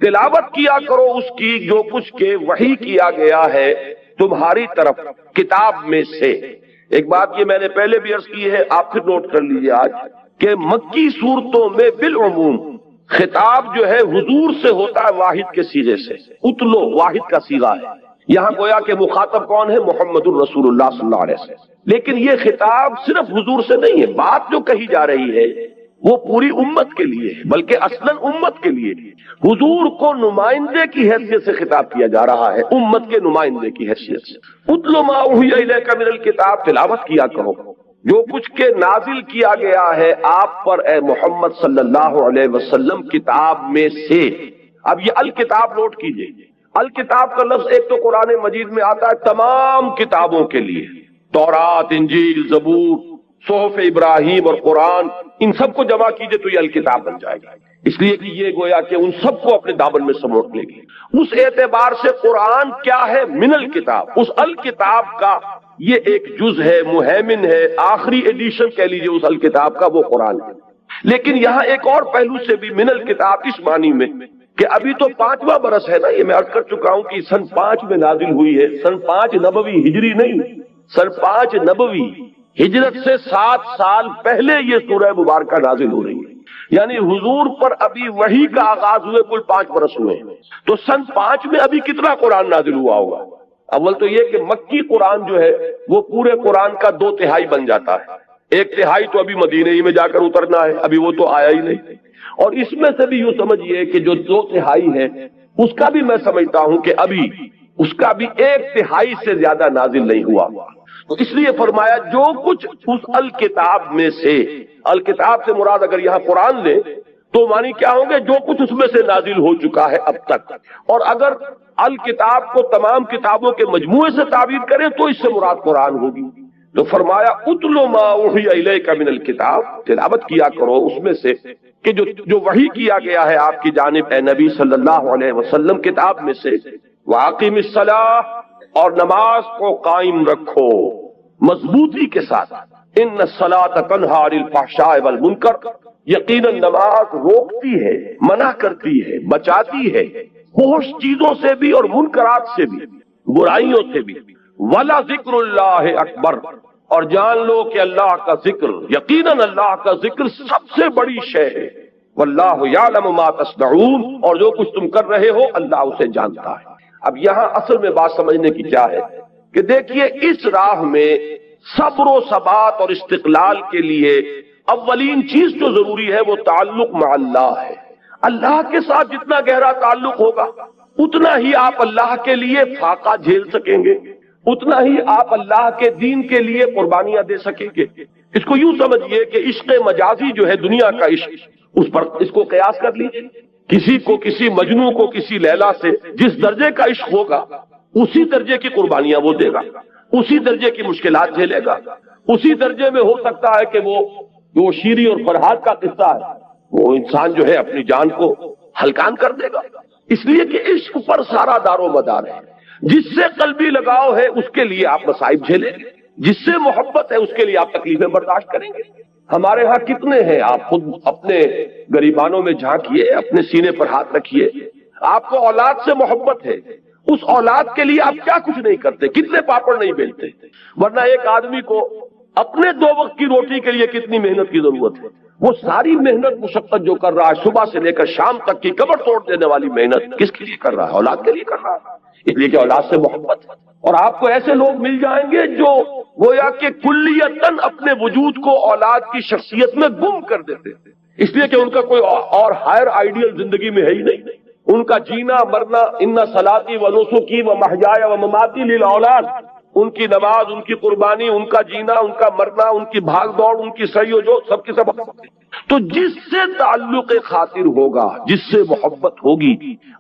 تلاوت کیا کرو اس کی جو کچھ کے وحی کیا گیا ہے تمہاری طرف کتاب میں سے۔ ایک بات یہ میں نے پہلے بھی عرض کی ہے، آپ پھر نوٹ کر لیجئے آج، کہ مکی صورتوں میں بالعموم خطاب جو ہے حضور سے ہوتا ہے واحد کے صیغے سے، اتلو واحد کا صیغہ ہے۔ یہاں گویا کہ مخاطب کون ہے؟ محمد الرسول اللہ صلی اللہ علیہ وسلم۔ لیکن یہ خطاب صرف حضور سے نہیں ہے، بات جو کہی جا رہی ہے وہ پوری امت کے لیے ہے، بلکہ اصلاً امت کے لیے حضور کو نمائندے کی حیثیت سے خطاب کیا جا رہا ہے، امت کے نمائندے کی حیثیت سے۔ اتل ما اوحی الیک من الکتاب، تلاوت کیا کرو جو کچھ کے نازل کیا گیا ہے آپ پر اے محمد صلی اللہ علیہ وسلم کتاب میں سے۔ اب یہ الکتاب نوٹ کیجئے، الکتاب کا لفظ ایک تو قرآن مجید میں آتا ہے تمام کتابوں کے لیے، تورات، انجیل، زبور، صحف ابراہیم اور قرآن، ان سب کو جمع کیجئے تو یہ الکتاب بن جائے گا، اس لیے کہ یہ گویا کہ ان سب کو اپنے دامن میں سموٹ لے گی۔ اس اعتبار سے قرآن کیا ہے؟ من الکتاب، اس الکتاب کا یہ ایک جز ہے، مہیمن ہے، آخری ایڈیشن کہہ لیجئے اس الکتاب کا، وہ قرآن ہے۔ لیکن یہاں ایک اور پہلو سے بھی من الکتاب اس معنی میں کہ ابھی تو 5واں برس ہے نا، یہ میں عرض کر چکا ہوں کہ سن 5 میں نازل ہوئی ہے، سن 5 نبوی ہجری نہیں، سن 5 نبوی ہجرت سے 7 سال پہلے یہ سورہ مبارکہ نازل ہو رہی ہے، یعنی حضور پر ابھی وحی کا آغاز ہوئے کل 5 برس ہوئے ہیں، تو سن 5 میں ابھی کتنا قرآن نازل ہوا ہوگا؟ اول تو یہ کہ مکی قرآن جو ہے وہ پورے قرآن کا 2/3 بن جاتا ہے، 1/3 تو ابھی مدینہ ہی میں جا کر اترنا ہے، ابھی وہ تو آیا ہی نہیں، اور اس میں سے بھی یوں سمجھیے کہ جو 2/3 ہے اس کا بھی میں سمجھتا ہوں کہ ابھی اس کا بھی 1/3 سے زیادہ نازل نہیں ہوا، تو اس لیے فرمایا جو کچھ اس الکتاب میں سے، الکتاب سے مراد اگر یہاں قرآن لے تو معنی کیا ہوں گے؟ جو کچھ اس میں سے نازل ہو چکا ہے اب تک، اور اگر الکتاب کو تمام کتابوں کے مجموعے سے تعبیر کریں تو اس سے مراد قرآن ہوگی۔ تو فرمایا اتلو ما اوحی الیک من الکتاب، تلاوت کیا کرو اس میں سے کہ جو وحی کیا گیا ہے آپ کی جانب اے نبی صلی اللہ علیہ وسلم کتاب میں سے، واقیم الصلاۃ، اور نماز کو قائم رکھو مضبوطی کے ساتھ، ان الصلاۃ تنہی عن الفحشاء والمنکر، یقیناً نماز روکتی ہے، منع کرتی ہے، بچاتی ہے فحش چیزوں سے بھی اور منکرات سے بھی، برائیوں سے بھی۔ وَلَا ذِكْرُ اللَّهِ أَكْبَرُ، اور جان لو کہ اللہ کا ذکر، یقیناً اللہ کا ذکر سب سے بڑی شے ہے۔ وَاللَّهُ يَعْلَمُ مَا تَصْنَعُونَ، اور جو کچھ تم کر رہے ہو اللہ اسے جانتا ہے۔ اب یہاں اصل میں بات سمجھنے کی کیا ہے کہ دیکھیے اس راہ میں صبر و ثبات اور استقلال کے لیے اولین چیز جو ضروری ہے وہ تعلق مع اللہ ہے۔ اللہ کے ساتھ جتنا گہرا تعلق ہوگا اتنا ہی آپ اللہ کے لیے فاقہ جھیل سکیں گے، اتنا ہی آپ اللہ کے دین کے لیے قربانیاں دے سکیں گے۔ اس کو یوں سمجھیے کہ عشق مجازی جو ہے دنیا کا عشق، اس پر اس کو قیاس کر لیجیے، کسی کو، کسی مجنوں کو کسی لیلا سے جس درجے کا عشق ہوگا اسی درجے کی قربانیاں وہ دے گا، اسی درجے کی مشکلات جھیلے گا، اسی درجے میں ہو سکتا ہے کہ وہ شیری اور فرحاد کا قصہ ہے، وہ انسان جو ہے اپنی جان کو ہلکان کر دے گا، اس لیے کہ عشق پر سارا دار و مدار ہے۔ جس سے قلبی لگاؤ ہے اس کے لیے آپ مصائب جھیلیں گے، جس سے محبت ہے اس کے لیے آپ تکلیفیں برداشت کریں گے۔ ہمارے ہاں کتنے ہیں، آپ خود اپنے گریبانوں میں جھانکیے، اپنے سینے پر ہاتھ رکھیے، آپ کو اولاد سے محبت ہے، اس اولاد کے لیے آپ کیا کچھ نہیں کرتے، کتنے پاپڑ نہیں بیلتے، ورنہ ایک آدمی کو اپنے 2 وقت کی روٹی کے لیے کتنی محنت کی ضرورت ہے، وہ ساری محنت مشقت جو کر رہا ہے صبح سے لے کر شام تک کی کمر توڑ دینے والی محنت کس کے لیے کر رہا ہے؟ اولاد کے لیے کر رہا ہے، اس لیے کہ اولاد سے محبت ہے۔ اور آپ کو ایسے لوگ مل جائیں گے جو گویا کہ کلیتاً اپنے وجود کو اولاد کی شخصیت میں گم کر دیتے ہیں، اس لیے کہ ان کا کوئی اور ہائر آئیڈیل زندگی میں ہے ہی نہیں، ان کا جینا مرنا، ان صلاتی و نسکی و محیای و مماتی للاولاد، ان کی نماز، ان کی قربانی، ان کا جینا، ان کا مرنا، ان کی بھاگ دوڑ، ان کی سعی و جو سب کے سب۔ تو جس سے تعلق خاطر ہوگا، جس سے محبت ہوگی،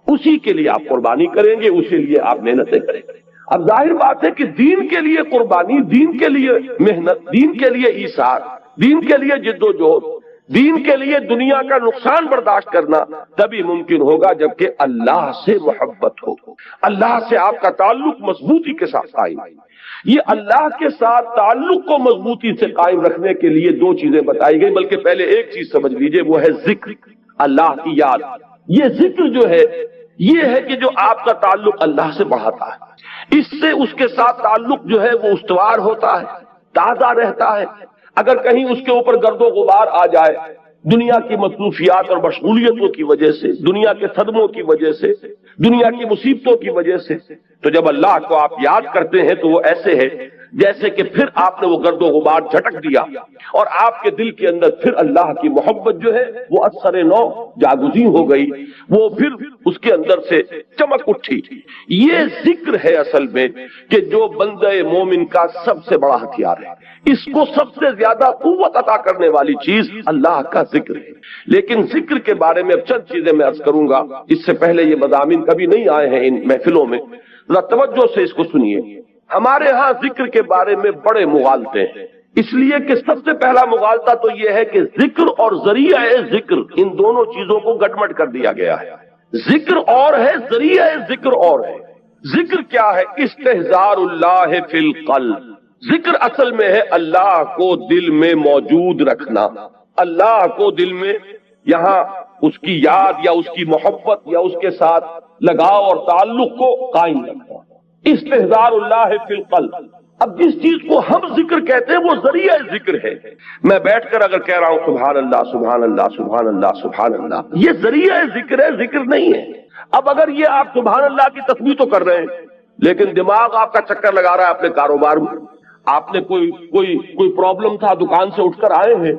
اسی کے لیے آپ قربانی کریں گے، اسی لیے آپ محنتیں کریں گے۔ اب ظاہر بات ہے کہ دین کے لیے قربانی، دین کے لیے محنت، دین کے لیے ایثار، دین کے لیے جد و جہد، دین کے لیے دنیا کا نقصان برداشت کرنا تبھی ممکن ہوگا جبکہ اللہ سے محبت ہو، اللہ سے آپ کا تعلق مضبوطی کے ساتھ قائم۔ یہ اللہ کے ساتھ تعلق کو مضبوطی سے قائم رکھنے کے لیے 2 چیزیں بتائی گئی، بلکہ پہلے ایک چیز سمجھ لیجئے، وہ ہے ذکر، اللہ کی یاد۔ یہ ذکر جو ہے یہ ہے کہ جو آپ کا تعلق اللہ سے بڑھاتا ہے، اس سے اس کے ساتھ تعلق جو ہے وہ استوار ہوتا ہے، تازہ رہتا ہے۔ اگر کہیں اس کے اوپر گرد و غبار آ جائے دنیا کی مصروفیات اور مشغولیتوں کی وجہ سے، دنیا کے صدموں کی وجہ سے، دنیا کی مصیبتوں کی وجہ سے، تو جب اللہ کو آپ یاد کرتے ہیں تو وہ ایسے ہے جیسے کہ پھر آپ نے وہ گرد و غبار جھٹک دیا اور آپ کے دل کے اندر پھر اللہ کی محبت جو ہے وہ اثر نو جاگزی ہو گئی، وہ پھر اس کے اندر سے چمک اٹھی۔ یہ ذکر ہے اصل میں کہ جو بندہ مومن کا سب سے بڑا ہتھیار ہے، اس کو سب سے زیادہ قوت عطا کرنے والی چیز اللہ کا ذکر ہے۔ لیکن ذکر کے بارے میں اب چند چیزیں میں عرض کروں گا، اس سے پہلے یہ مضامین کبھی نہیں آئے ہیں ان محفلوں میں، ذرا توجہ سے اس کو سنیے۔ ہمارے ہاں ذکر کے بارے میں بڑے مغالطے ہیں، اس لیے کہ سب سے پہلا مغالطہ تو یہ ہے کہ ذکر اور ذریعہ ذکر ان دونوں چیزوں کو گٹمٹ کر دیا گیا ہے۔ ذکر اور ہے، ذریعہ ذکر اور ہے۔ ذکر کیا ہے؟ استحضار اللہ فی القلب۔ ذکر اصل میں ہے اللہ کو دل میں موجود رکھنا، اللہ کو دل میں یہاں اس کی یاد یا اس کی محبت یا اس کے ساتھ لگاؤ اور تعلق کو قائم رکھنا۔ استحضار اللہ فی القلب۔ اب جس چیز کو ہم ذکر کہتے ہیں وہ ذریعہ ذکر ہے۔ میں بیٹھ کر اگر کہہ رہا ہوں سبحان اللہ سبحان اللہ سبحان اللہ سبحان اللہ، یہ ذریعہ ذکر ہے، ذکر نہیں ہے۔ اب اگر یہ آپ سبحان اللہ کی تسبیح تو کر رہے ہیں لیکن دماغ آپ کا چکر لگا رہا ہے اپنے کاروبار میں، آپ نے کوئی پرابلم تھا، دکان سے اٹھ کر آئے ہیں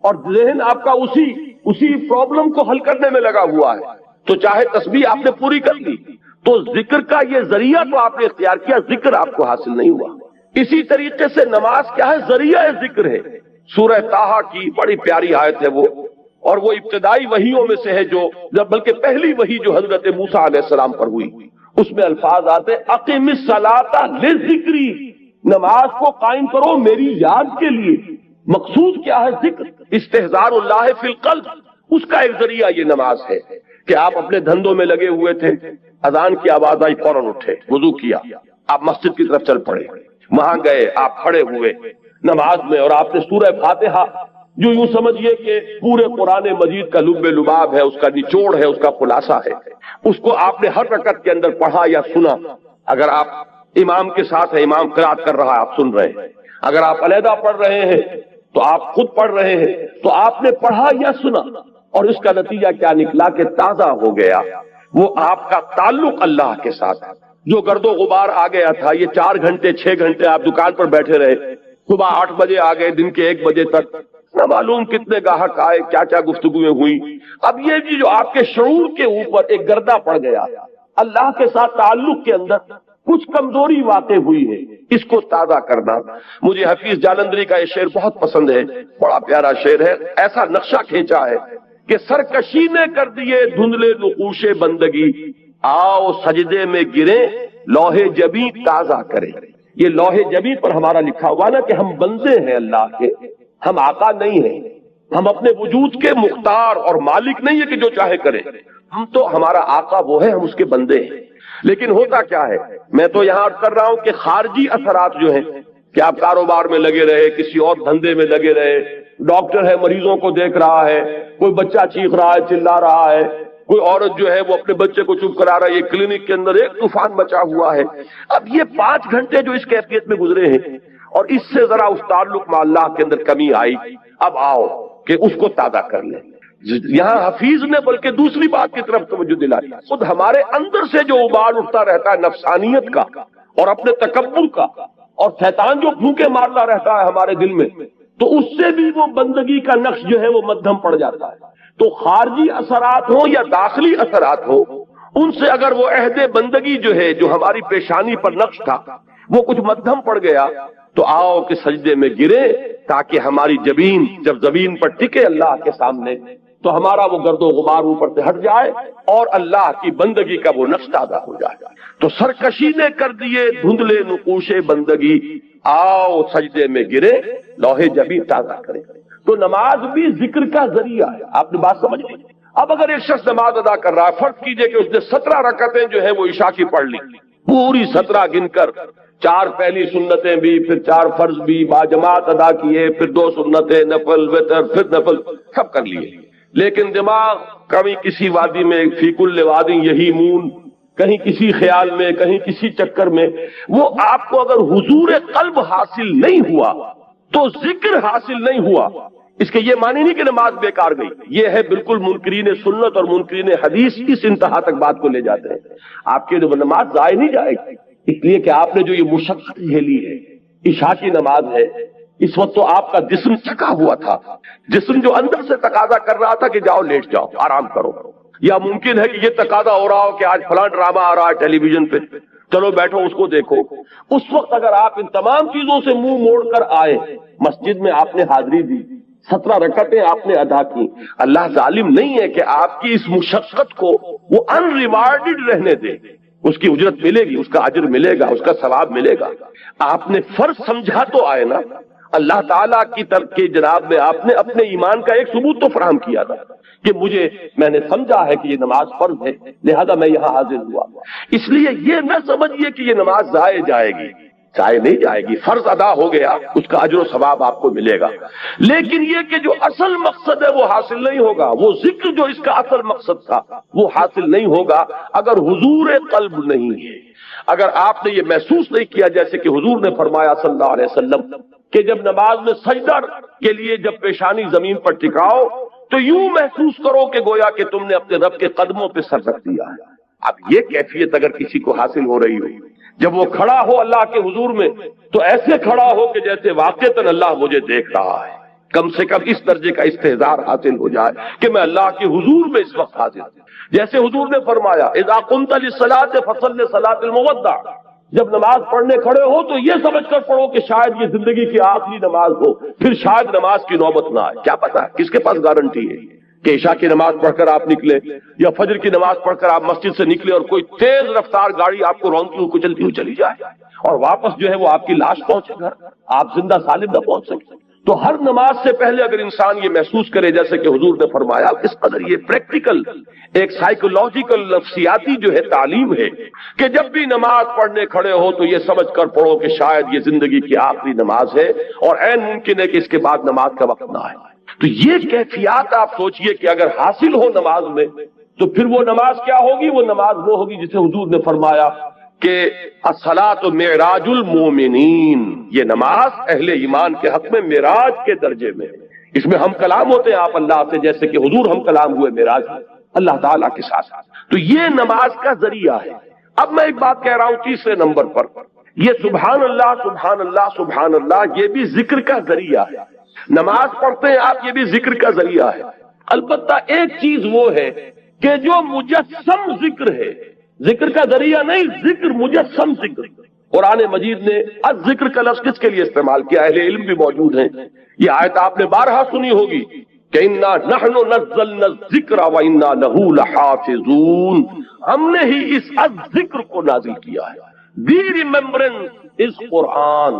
اور ذہن آپ کا اسی پرابلم کو حل کرنے میں لگا ہوا ہے، تو چاہے تسبیح آپ نے پوری کر لی تو ذکر کا یہ ذریعہ تو آپ نے اختیار کیا، ذکر آپ کو حاصل نہیں ہوا۔ اسی طریقے سے نماز کیا ہے؟ ذریعہ ذکر ہے۔ سورہ طٰہٰ کی بڑی پیاری آیت ہے وہ، اور وہ ابتدائی وحیوں میں سے ہے بلکہ پہلی وحی جو حضرت موسیٰ علیہ السلام پر ہوئی، اس میں الفاظ آتے اقم الصلاۃ لذکری، نماز کو قائم کرو میری یاد کے لیے۔ مقصود کیا ہے؟ ذکر۔ استحضار اللہ فی القلب، اس کا ایک ذریعہ یہ نماز ہے کہ آپ اپنے دھندوں میں لگے ہوئے تھے، اذان کی آواز آئی فوراً اٹھے، وضو کیا، آپ مسجد کی طرف چل پڑے، وہاں گئے، آپ کھڑے ہوئے نماز میں اور آپ نے سورہ فاتحہ جو یوں سمجھیے کہ پورے قرآن مجید کا لب لباب ہے، اس کا نچوڑ ہے، اس کا خلاصہ ہے، اس کو آپ نے ہر رکعت کے اندر پڑھا یا سنا۔ اگر آپ امام کے ساتھ ہیں، امام قرات کر رہا ہے، آپ سن رہے ہیں، اگر آپ علیحدہ پڑھ رہے ہیں تو آپ خود پڑھ رہے ہیں، تو آپ نے پڑھا یا سنا، اور اس کا نتیجہ کیا نکلا کہ تازہ ہو گیا وہ آپ کا تعلق اللہ کے ساتھ۔ جو گرد و غبار آ گیا تھا، یہ 4 گھنٹے 6 گھنٹے آپ دکان پر بیٹھے رہے، صبح 8 بجے آ گئے، دن کے 1 بجے تک نہ معلوم کتنے گاہک آئے، کیا کیا گفتگویں ہوئی۔ اب یہ بھی جو آپ کے شعور کے اوپر ایک گردہ پڑ گیا، اللہ کے ساتھ تعلق کے اندر کچھ کمزوری واقع ہوئی ہے، اس کو تازہ کرنا۔ مجھے حفیظ جالندری کا یہ شعر بہت پسند ہے، بڑا پیارا شعر ہے، ایسا نقشہ کھینچا ہے کہ سرکشی نے کر دیے دھندلے نقوش بندگی، آؤ سجدے میں گریں لوح جبیں تازہ کریں۔ یہ لوح جبیں پر ہمارا لکھا ہوا نا کہ ہم بندے ہیں اللہ کے، ہم آقا نہیں ہیں، ہم اپنے وجود کے مختار اور مالک نہیں ہے کہ جو چاہے کرے، ہم تو ہمارا آقا وہ ہے، ہم اس کے بندے ہیں۔ لیکن ہوتا کیا ہے، میں تو یہاں کر رہا ہوں کہ خارجی اثرات جو ہیں کہ آپ کاروبار میں لگے رہے، کسی اور دھندے میں لگے رہے، ڈاکٹر ہے مریضوں کو دیکھ رہا ہے، کوئی بچہ چیخ رہا ہے چلا رہا ہے، کوئی عورت جو ہے وہ اپنے بچے کو چپ کرا رہا ہے، یہ کلینک کے اندر ایک طوفان مچا ہوا ہے۔ اب یہ 5 گھنٹے جو اس کیفیت میں گزرے ہیں اور اس سے ذرا اس تعلق میں اللہ کے اندر کمی آئی، اب آؤ کہ اس کو تازہ کر لیں۔ یہاں حفیظ نے بلکہ دوسری بات کی طرف توجہ دلائی، خود ہمارے اندر سے جو ابال اٹھتا رہتا ہے نفسانیت کا اور اپنے تکبر کا، اور شیطان جو پھونکے مارتا رہتا ہے ہمارے دل میں، تو اس سے بھی وہ بندگی کا نقش جو ہے وہ مدھم پڑ جاتا ہے۔ تو خارجی اثرات ہوں یا داخلی اثرات ہوں، ان سے اگر وہ عہد بندگی جو ہے جو ہماری پیشانی پر نقش تھا وہ کچھ مدھم پڑ گیا، تو آؤ کہ سجدے میں گرے تاکہ ہماری جبین جب زمین پر ٹکے اللہ کے سامنے تو ہمارا وہ گرد و غبار اوپر سے ہٹ جائے اور اللہ کی بندگی کا وہ نقش تازہ ہو جائے۔ تو سرکشی نے کر دیے دھندلے نقوش بندگی، آؤ سجدے میں گرے لوح جبیں تازہ کرے۔ تو نماز بھی ذکر کا ذریعہ ہے، آپ نے بات سمجھ لی۔ اب اگر ایک شخص نماز ادا کر رہا ہے، فرض کیجئے کہ اس نے 17 رکعتیں جو ہے وہ عشاء کی پڑھ لی، پوری 17 گن کر، 4 پہلی سنتیں بھی، پھر 4 فرض بھی باجماعت ادا کیے، پھر 2 سنتیں، نفل، وتر، پھر نفل، سب کر لیے، لیکن دماغ کبھی کسی وادی میں فی کل وادی یہیمون، کہیں کسی خیال میں، کہیں کسی چکر میں، وہ آپ کو اگر حضور قلب حاصل نہیں ہوا تو ذکر حاصل نہیں ہوا، اس کے یہ معنی نہیں کہ نماز بیکار گئی. یہ ہے بالکل منکرین سنت اور منکرین حدیث اس انتہا تک بات کو لے جاتے ہیں. آپ کی نماز ضائع نہیں جائے گی، اس لیے کہ آپ نے جو یہ مشقت جھیلی ہے. عشاء کی نماز ہے، اس وقت تو آپ کا جسم تھکا ہوا تھا، جسم جو اندر سے تقاضا کر رہا تھا کہ جاؤ لیٹ جاؤ آرام کرو، یا ممکن ہے کہ یہ تقاضا ہو رہا ہو کہ آج فلاں ڈرامہ آ رہا ہے ٹیلی ویژن پہ، چلو بیٹھو اس کو دیکھو. اس وقت اگر آپ ان تمام چیزوں سے منہ موڑ کر آئے، مسجد میں آپ نے حاضری دی، 17 رکعتیں آپ نے ادا کی، اللہ ظالم نہیں ہے کہ آپ کی اس مشقت کو وہ ان ریوارڈڈ رہنے دے. اس کی اجرت ملے گی، اس کا اجر ملے گا، اس کا ثواب ملے گا. آپ نے فرض سمجھا تو آئے نا، اللہ تعالیٰ کی طرف کے جناب میں آپ نے اپنے ایمان کا ایک ثبوت تو فراہم کیا تھا کہ میں نے سمجھا ہے کہ یہ نماز فرض ہے، لہذا میں یہاں حاضر ہوا. اس لیے یہ نہ سمجھیے کہ یہ نماز ضائع جائے گی، ضائع نہیں جائے گی. فرض ادا ہو گیا، اس کا اجر و ثواب آپ کو ملے گا. لیکن یہ کہ جو اصل مقصد ہے وہ حاصل نہیں ہوگا، وہ ذکر جو اس کا اصل مقصد تھا وہ حاصل نہیں ہوگا اگر حضور قلب نہیں ہے. اگر آپ نے یہ محسوس نہیں کیا، جیسے کہ حضور نے فرمایا صلی اللہ علیہ وسلم کہ جب نماز میں سجدہ کے لیے جب پیشانی زمین پر ٹکاؤ تو یوں محسوس کرو کہ گویا کہ تم نے اپنے رب کے قدموں پہ سر رکھ دیا ہے. اب یہ کیفیت اگر کسی کو حاصل ہو رہی ہو، جب وہ کھڑا ہو اللہ کے حضور میں تو ایسے کھڑا ہو کہ جیسے واقعتاً اللہ مجھے دیکھ رہا ہے. کم سے کم اس درجے کا استحضار حاصل ہو جائے کہ میں اللہ کے حضور میں اس وقت حاضر ہوں. جیسے حضور نے فرمایا اذا قمت للصلاۃ فصل صلاۃ المودع، جب نماز پڑھنے کھڑے ہو تو یہ سمجھ کر پڑھو کہ شاید یہ زندگی کی آخری نماز ہو، پھر شاید نماز کی نوبت نہ آئے. کیا پتا کس کے پاس گارنٹی ہے کہ عشاء کی نماز پڑھ کر آپ نکلے یا فجر کی نماز پڑھ کر آپ مسجد سے نکلے اور کوئی تیز رفتار گاڑی آپ کو رونتی ہوئی کچلتی ہوئی چلی جائے اور واپس جو ہے وہ آپ کی لاش پہنچے گھر، آپ زندہ سالم نہ پہنچ سکے. تو ہر نماز سے پہلے اگر انسان یہ محسوس کرے، جیسے کہ حضور نے فرمایا، اس قدر یہ پریکٹیکل ایک سائیکولوجیکل نفسیاتی جو ہے تعلیم ہے کہ جب بھی نماز پڑھنے کھڑے ہو تو یہ سمجھ کر پڑھو کہ شاید یہ زندگی کی آخری نماز ہے اور عین ممکن ہے کہ اس کے بعد نماز کا وقت نہ آئے. تو یہ کیفیات آپ سوچئے کہ اگر حاصل ہو نماز میں تو پھر وہ نماز کیا ہوگی؟ وہ نماز وہ ہوگی جسے حضور نے فرمایا کہ الصلاۃ معراج المومنین، یہ نماز اہل ایمان کے حق میں معراج کے درجے میں، اس میں ہم کلام ہوتے ہیں آپ اللہ سے، جیسے کہ حضور ہم کلام ہوئے معراج اللہ تعالیٰ کے ساتھ. تو یہ نماز کا ذریعہ ہے. اب میں ایک بات کہہ رہا ہوں تیسرے نمبر پر، یہ سبحان اللہ سبحان اللہ سبحان اللہ یہ بھی ذکر کا ذریعہ ہے. نماز پڑھتے ہیں آپ، یہ بھی ذکر کا ذریعہ ہے. البتہ ایک چیز وہ ہے کہ جو مجسم ذکر ہے، ذکر کا ذریعہ نہیں، ذکر مجسم ذکر. قرآن مجید نے الذکر کا لفظ کس کے لیے استعمال کیا؟ اہل علم بھی موجود ہیں. یہ آیت آپ نے بارہا سنی ہوگی کہ انا نحن نزلنا الذکر وانا لہ لحافظون، ہم نے ہی اس الذکر کو نازل کیا ہے. دی ریممبرنس از قرآن،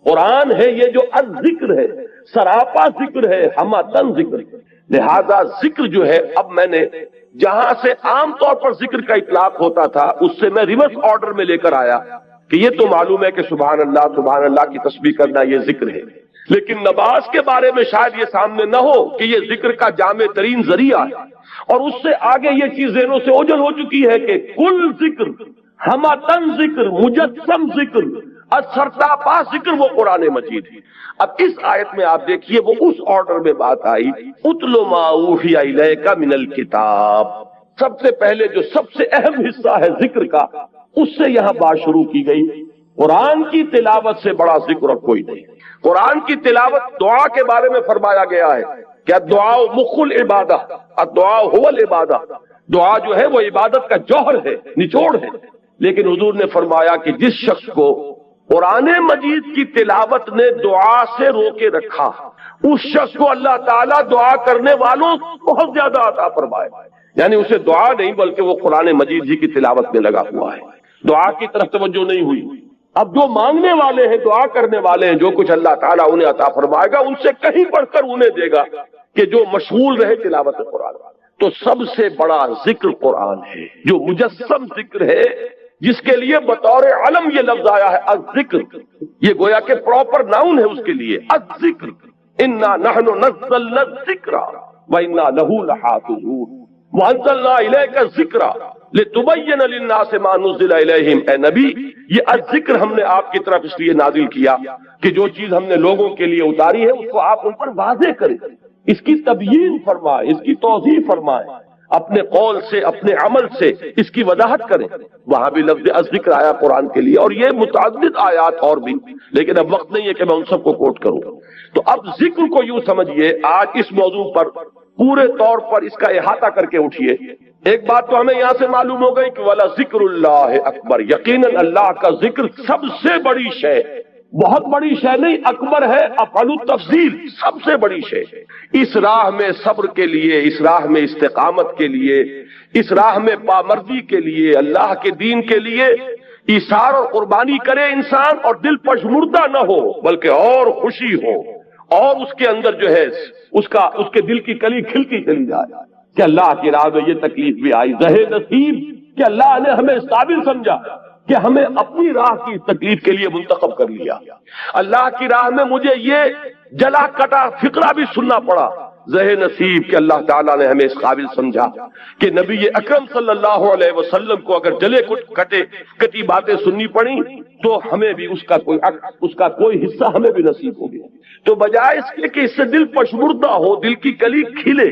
قرآن ہے یہ جو الذکر ہے، سراپا ذکر ہے، ہماتن ذکر. لہذا ذکر جو ہے، اب میں نے جہاں سے عام طور پر ذکر کا اطلاق ہوتا تھا اس سے میں ریورس آرڈر میں لے کر آیا کہ یہ تو معلوم ہے کہ سبحان اللہ کی تسبیح کرنا یہ ذکر ہے، لیکن نماز کے بارے میں شاید یہ سامنے نہ ہو کہ یہ ذکر کا جامع ترین ذریعہ ہے. اور اس سے آگے یہ چیز ذہنوں سے اوجھل ہو چکی ہے کہ کل ذکر، ہماتن ذکر، مجسم ذکر، سرتاپا ذکر وہ قرآن مجید ہے. اب اس آیت میں آپ دیکھیے وہ اس آرڈر میں بات آئی، اتل ما اوحی الیک من الکتاب. سب سے پہلے جو سب سے اہم حصہ ہے ذکر کا، اس سے یہاں بات شروع کی گئی. قرآن کی تلاوت سے بڑا ذکر اور کوئی نہیں. قرآن کی تلاوت، دعا کے بارے میں فرمایا گیا ہے کہ الدعاء مخ العبادہ، الدعاء هو العبادہ، دعا جو ہے وہ عبادت کا جوہر ہے، نچوڑ ہے. لیکن حضور نے فرمایا کہ جس شخص کو قرآن مجید کی تلاوت نے دعا سے روکے رکھا، اس شخص کو اللہ تعالیٰ دعا کرنے والوں بہت زیادہ عطا فرمائے. یعنی اسے دعا نہیں بلکہ وہ قرآن مجید جی کی تلاوت میں لگا ہوا ہے، دعا کی طرف توجہ نہیں ہوئی. اب جو مانگنے والے ہیں، دعا کرنے والے ہیں، جو کچھ اللہ تعالیٰ انہیں عطا فرمائے گا ان سے کہیں بڑھ کر انہیں دے گا کہ جو مشغول رہے تلاوت قرآن. تو سب سے بڑا ذکر قرآن ہے، جو مجسم ذکر ہے، جس کے لیے بطور علم یہ لفظ آیا ہے الذکر. یہ گویا کہ پراپر ناؤن ہے اس کے لیے، الذکر. انا نحن نزلنا الذکر وانا لہ لحافظون. وَأَنزَلْنَا إِلَيْكَ الذِّكْرَ لِتُبَيِّنَ لِلنَّاسِ مَا نُزِّلَ إِلَيْهِمْ۔ اے نبی، یہ الذکر ہم نے آپ کی طرف اس لیے نازل کیا کہ جو چیز ہم نے لوگوں کے لیے اتاری ہے اس کو آپ ان پر واضح کریں، اس کی تبیین فرمائیں، اس کی توضیح فرمائیں، اپنے قول سے اپنے عمل سے اس کی وضاحت کریں۔ وہاں بھی لفظ الذکر آیا قرآن کے لیے، اور یہ متعدد آیات اور بھی، لیکن اب وقت نہیں ہے کہ میں ان سب کو کوٹ کروں۔ تو اب ذکر کو یوں سمجھیے، آج اس موضوع پر پورے طور پر اس کا احاطہ کر کے اٹھیے۔ ایک بات تو ہمیں یہاں سے معلوم ہو گئی کہ وَلَا ذِكْرُ اللَّهِ اکبر، یقیناً اللہ کا ذکر سب سے بڑی شے، بہت بڑی شے نہیں، اکبر ہے افعل التفضیل، سب سے بڑی شے۔ اس راہ میں صبر کے لیے، اس راہ میں استقامت کے لیے، اس راہ میں پامردی کے لیے، اللہ کے دین کے لیے ایثار اور قربانی کرے انسان، اور دل پشمردہ نہ ہو بلکہ اور خوشی ہو، اور اس کے اندر جو ہے اس کے دل کی کلی کھلتی چلی جائے کہ اللہ کی راہ میں یہ تکلیف بھی آئی، زہے نصیب کہ اللہ نے ہمیں اس قابل سمجھا کہ ہمیں اپنی راہ کی تکلیف کے لیے منتخب کر لیا۔ اللہ کی راہ میں مجھے یہ جلا کٹا فقرہ بھی سننا پڑا، زہے نصیب کہ اللہ تعالیٰ نے ہمیں اس قابل سمجھا کہ نبی اکرم صلی اللہ علیہ وسلم کو اگر جلے کٹی باتیں سننی پڑی تو ہمیں بھی اس کا کوئی حصہ ہمیں بھی نصیب ہو گیا۔ تو بجائے اس کے کہ اس سے دل پشمردہ ہو، دل کی کلی کھلے،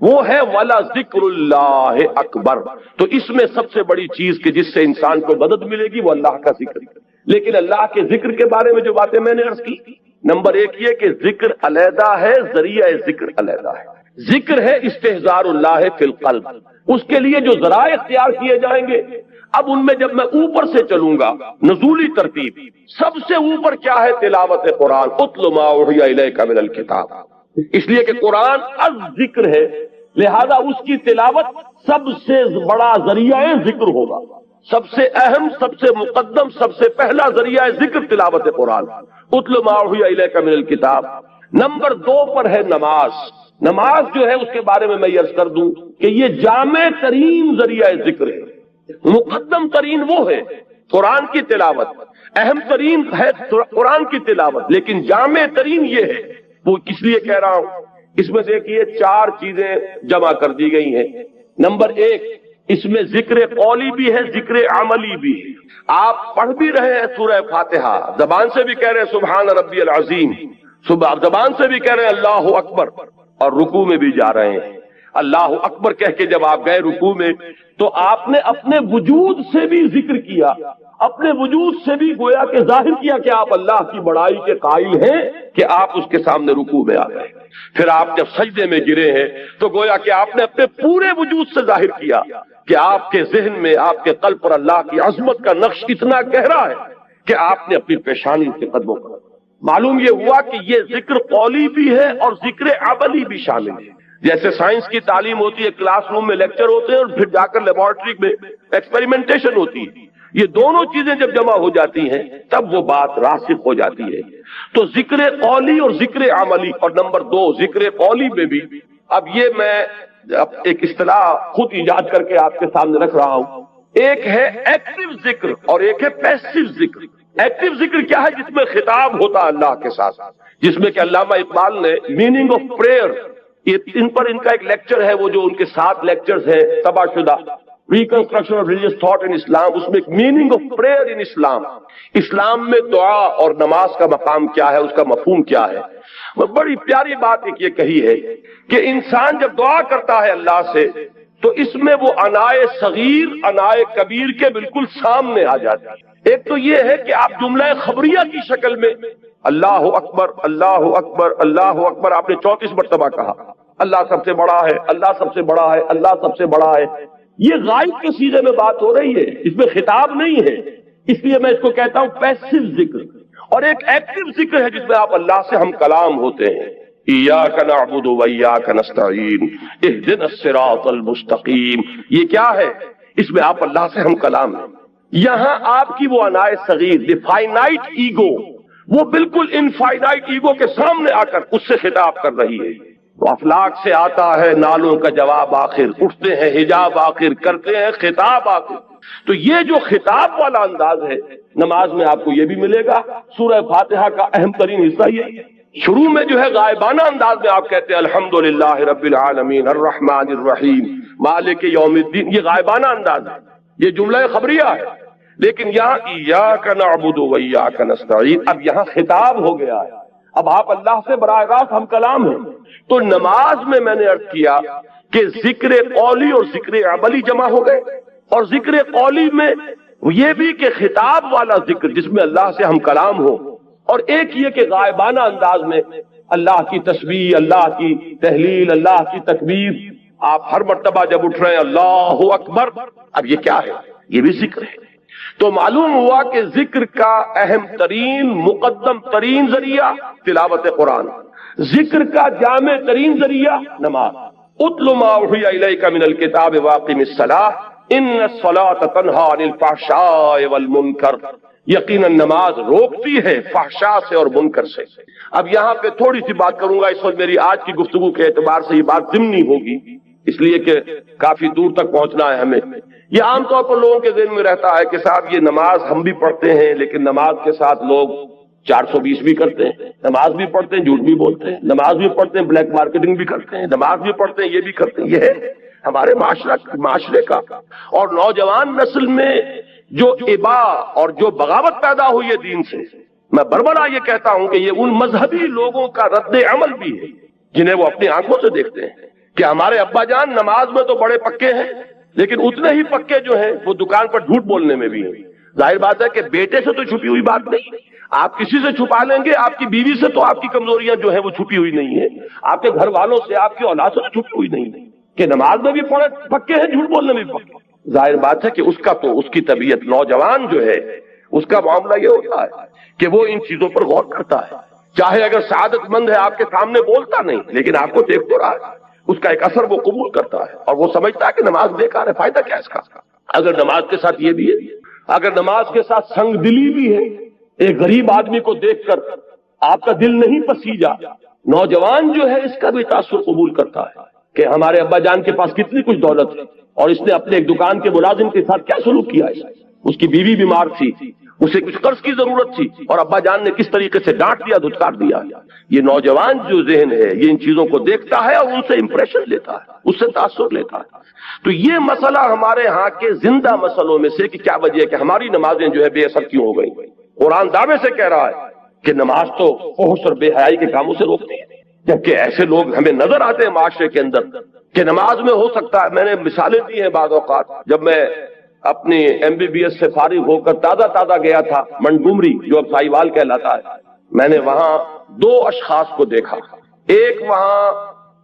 وہ ہے وَلَا ذِكْرُ اللَّهِ اکبر۔ تو اس میں سب سے بڑی چیز کہ جس سے انسان کو مدد ملے گی وہ اللہ کا ذکر۔ لیکن اللہ کے ذکر کے بارے میں جو باتیں میں نے عرض کی، نمبر ایک یہ کہ ذکر علیحدہ ہے، ذریعہ ذکر علیحدہ ہے۔ ذکر ہے استحضار اللہ فی القلب، اس کے لیے جو ذرائع اختیار کیے جائیں گے۔ اب ان میں جب میں اوپر سے چلوں گا، نزولی ترتیب، سب سے اوپر کیا ہے؟ تلاوت قرآن، اتل ما اوحی الیک من الکتاب، اس لیے کہ قرآن الذکر ہے، لہذا اس کی تلاوت سب سے بڑا ذریعہ ذکر ہوگا، سب سے اہم، سب سے مقدم، سب سے پہلا ذریعہ ذکر تلاوت قرآن، اتل ما اوحی الیک من الکتاب۔ نمبر 2 پر ہے نماز۔ نماز جو ہے اس کے بارے میں عرض کر دوں کہ یہ جامع ترین ذریعہ ذکر ہے، مقدم ترین وہ ہے قرآن کی تلاوت، اہم ترین ہے قرآن کی تلاوت، لیکن جامع ترین یہ ہے۔ وہ کس لیے کہہ رہا ہوں؟ اس میں دیکھیے 4 چیزیں جمع کر دی گئی ہیں۔ نمبر 1، اس میں ذکر قولی بھی ہے، ذکر عملی بھی ہے۔ آپ پڑھ بھی رہے ہیں سورہ فاتحہ، زبان سے بھی کہہ رہے ہیں سبحان ربی العظیم، زبان سے بھی کہہ رہے ہیں اللہ اکبر، اور رکوع میں بھی جا رہے ہیں۔ اللہ اکبر کہہ کے جب آپ گئے رکوع میں تو آپ نے اپنے وجود سے بھی ذکر کیا، اپنے وجود سے بھی گویا کہ ظاہر کیا کہ آپ اللہ کی بڑائی کے قائل ہیں کہ آپ اس کے سامنے رکوع میں آ گئے۔ پھر آپ جب سجدے میں گرے ہیں تو گویا کہ آپ نے اپنے پورے وجود سے ظاہر کیا کہ آپ کے ذہن میں، آپ کے قلب پر اللہ کی عظمت کا نقش اتنا گہرا ہے کہ آپ نے اپنی پیشانی سے قدموں پر۔ معلوم یہ ہوا کہ یہ ذکر قولی بھی ہے اور ذکر عملی بھی شامل ہے۔ جیسے سائنس کی تعلیم ہوتی ہے، کلاس روم میں لیکچر ہوتے ہیں اور پھر جا کر لیبارٹری میں ایکسپیریمنٹیشن ہوتی ہے، یہ دونوں چیزیں جب جمع ہو جاتی ہیں تب وہ بات راسخ ہو جاتی ہے۔ تو ذکر قولی اور ذکر عملی، اور نمبر 2 ذکر قولی میں بھی، اب یہ میں ایک اصطلاح خود ایجاد کر کے آپ کے سامنے رکھ رہا ہوں۔ ایک ہے ایکٹیو ذکر اور ایک ہے پیسیو ذکر۔ ایکٹیو ذکر کیا ہے؟ جس میں خطاب ہوتا ہے اللہ کے ساتھ، جس میں کہ علامہ اقبال نے میننگ آف پریئر، ان کا ایک لیکچر ہے، وہ جو ان کے 7 لیکچرز ہیں تباہ شدہ، reconstruction of religious thought in Islam, اس میں ایک meaning of prayer in Islam, اسلام میں دعا اور نماز کا مقام کیا ہے، اس کا مفہوم کیا ہے۔ بڑی پیاری بات ایک یہ کہی ہے کہ انسان جب دعا کرتا ہے اللہ سے تو اس میں وہ انائے صغیر انائے کبیر کے بالکل سامنے آ جاتا ہے۔ ایک تو یہ ہے کہ آپ جملہ خبریہ کی شکل میں اللہ اکبر اللہ اکبر اللہ اکبر آپ نے 34 مرتبہ کہا، اللہ سب سے بڑا ہے، اللہ سب سے بڑا ہے، اللہ سب سے بڑا ہے، یہ غائب کے سیغے میں بات ہو رہی ہے، اس میں خطاب نہیں ہے، اس لیے میں اس کو کہتا ہوں پیسیو ذکر۔ اور ایک ایکٹیو ذکر ہے جس میں آپ اللہ سے ہم کلام ہوتے ہیں، ایاک نعبد و ایاک نستعین اہدنا الصراط المستقیم، یہ کیا ہے؟ اس میں آپ اللہ سے ہم کلام ہیں۔ یہاں آپ کی وہ انائے صغیر، دی فائنائٹ ایگو، وہ بالکل انفائنائٹ ایگو کے سامنے آ کر اس سے خطاب کر رہی ہے۔ تو افلاک سے آتا ہے نالوں کا جواب آخر، اٹھتے ہیں حجاب آخر، کرتے ہیں خطاب آخر۔ تو یہ جو خطاب والا انداز ہے نماز میں آپ کو یہ بھی ملے گا۔ سورہ فاتحہ کا اہم ترین حصہ یہ ہے شروع میں جو ہے غائبانہ انداز میں آپ کہتے ہیں الحمدللہ رب العالمین الرحمن الرحیم مالک یوم الدین، یہ غائبانہ انداز ہے، یہ جملہ خبریہ ہے. لیکن یہاں ایاک نعبد و ایاک نستعین، اب یہاں خطاب ہو گیا ہے، اب آپ اللہ سے براہ راست ہم کلام ہیں. تو نماز میں نے عرض کیا کہ ذکر قولی اور ذکر عملی جمع ہو گئے، اور ذکر قولی میں یہ بھی کہ خطاب والا ذکر جس میں اللہ سے ہم کلام ہو، اور ایک یہ کہ غائبانہ انداز میں اللہ کی تسبیح، اللہ کی تحلیل، اللہ کی تکبیر، آپ ہر مرتبہ جب اٹھ رہے ہیں اللہ اکبر، اب یہ کیا ہے؟ یہ بھی ذکر ہے. تو معلوم ہوا کہ ذکر کا اہم ترین مقدم ترین ذریعہ تلاوت قرآن، ذکر کا جامع ترین ذریعہ نماز. اتل ما اوحی الیک من الکتاب واقم الصلاۃ ان الصلاۃ تنہی عن الفحشاء والمنکر، یقیناً نماز روکتی ہے فحشاء سے اور منکر سے. اب یہاں پہ تھوڑی سی بات کروں گا، اس وقت میری آج کی گفتگو کے اعتبار سے یہ بات ضمنی ہوگی، اس لیے کہ کافی دور تک پہنچنا ہے ہمیں. یہ عام طور پر لوگوں کے ذہن میں رہتا ہے کہ صاحب یہ نماز ہم بھی پڑھتے ہیں، لیکن نماز کے ساتھ لوگ 420 بھی کرتے ہیں، نماز بھی پڑھتے ہیں جھوٹ بھی بولتے ہیں، نماز بھی پڑھتے ہیں بلیک مارکیٹنگ بھی کرتے ہیں، نماز بھی پڑھتے ہیں یہ بھی کرتے ہیں. یہ ہے ہمارے معاشرے کا. اور نوجوان نسل میں جو ابا اور جو بغاوت پیدا ہوئی ہے دین سے، میں بربرا یہ کہتا ہوں کہ یہ ان مذہبی لوگوں کا رد عمل بھی ہے جنہیں وہ اپنی آنکھوں سے دیکھتے ہیں کہ ہمارے ابا جان نماز میں تو بڑے پکے ہیں، لیکن اتنے ہی پکے جو ہیں وہ دکان پر جھوٹ بولنے میں بھی ہیں. ظاہر بات ہے کہ بیٹے سے تو چھپی ہوئی بات نہیں، آپ کسی سے چھپا لیں گے، آپ کی بیوی سے تو آپ کی کمزوریاں جو ہیں وہ چھپی ہوئی نہیں ہیں، آپ کے گھر والوں سے، آپ کی اولاد سے چھپی ہوئی نہیں ہے کہ نماز میں بھی پکے ہیں، جھوٹ بولنے میں بھی پکے. ظاہر بات ہے کہ اس کا تو اس کی طبیعت، نوجوان جو ہے اس کا معاملہ یہ ہوتا ہے کہ وہ ان چیزوں پر غور کرتا ہے، چاہے اگر سعادت مند ہے آپ کے سامنے بولتا نہیں لیکن آپ کو دیکھ تو رہا ہے، اس کا ایک اثر وہ قبول کرتا ہے اور وہ سمجھتا ہے کہ نماز بیکار ہے، فائدہ کیا اس کا. اگر نماز کے ساتھ یہ بھی ہے، اگر نماز کے ساتھ سنگ دلی بھی ہے، ایک غریب آدمی کو دیکھ کر آپ کا دل نہیں پسیجا، نوجوان جو ہے اس کا بھی تاثر قبول کرتا ہے کہ ہمارے ابا جان کے پاس کتنی کچھ دولت ہے اور اس نے اپنے ایک دکان کے ملازم کے ساتھ کیا سلوک کیا ہے، اس کی بیوی بیمار تھی، اسے کچھ قرض کی ضرورت تھی اور ابا جان نے کس طریقے سے ڈانٹ دیا، دھتکار دیا. یہ نوجوان جو ذہن ہے یہ ان چیزوں کو دیکھتا ہے اور ان سے امپریشن لیتا ہے، اس سے تاثر لیتا ہے. تو یہ مسئلہ ہمارے ہاں کے زندہ مسئلوں میں سے کہ کیا وجہ ہے کہ ہماری نمازیں جو ہے بے اثر کیوں ہو گئی. قرآن دعوے سے کہہ رہا ہے کہ نماز تو فحش اور بے حیائی کے کاموں سے روکتے ہیں، جبکہ ایسے لوگ ہمیں نظر آتے ہیں معاشرے کے اندر کہ نماز میں ہو سکتا ہے. میں نے مثالیں دی ہیں بعض اوقات، جب میں اپنی MBBS سے فارغ ہو کر تازہ گیا تھا منٹگومری جو اب سائیوال کہلاتا ہے، میں نے وہاں 2 اشخاص کو دیکھا. ایک وہاں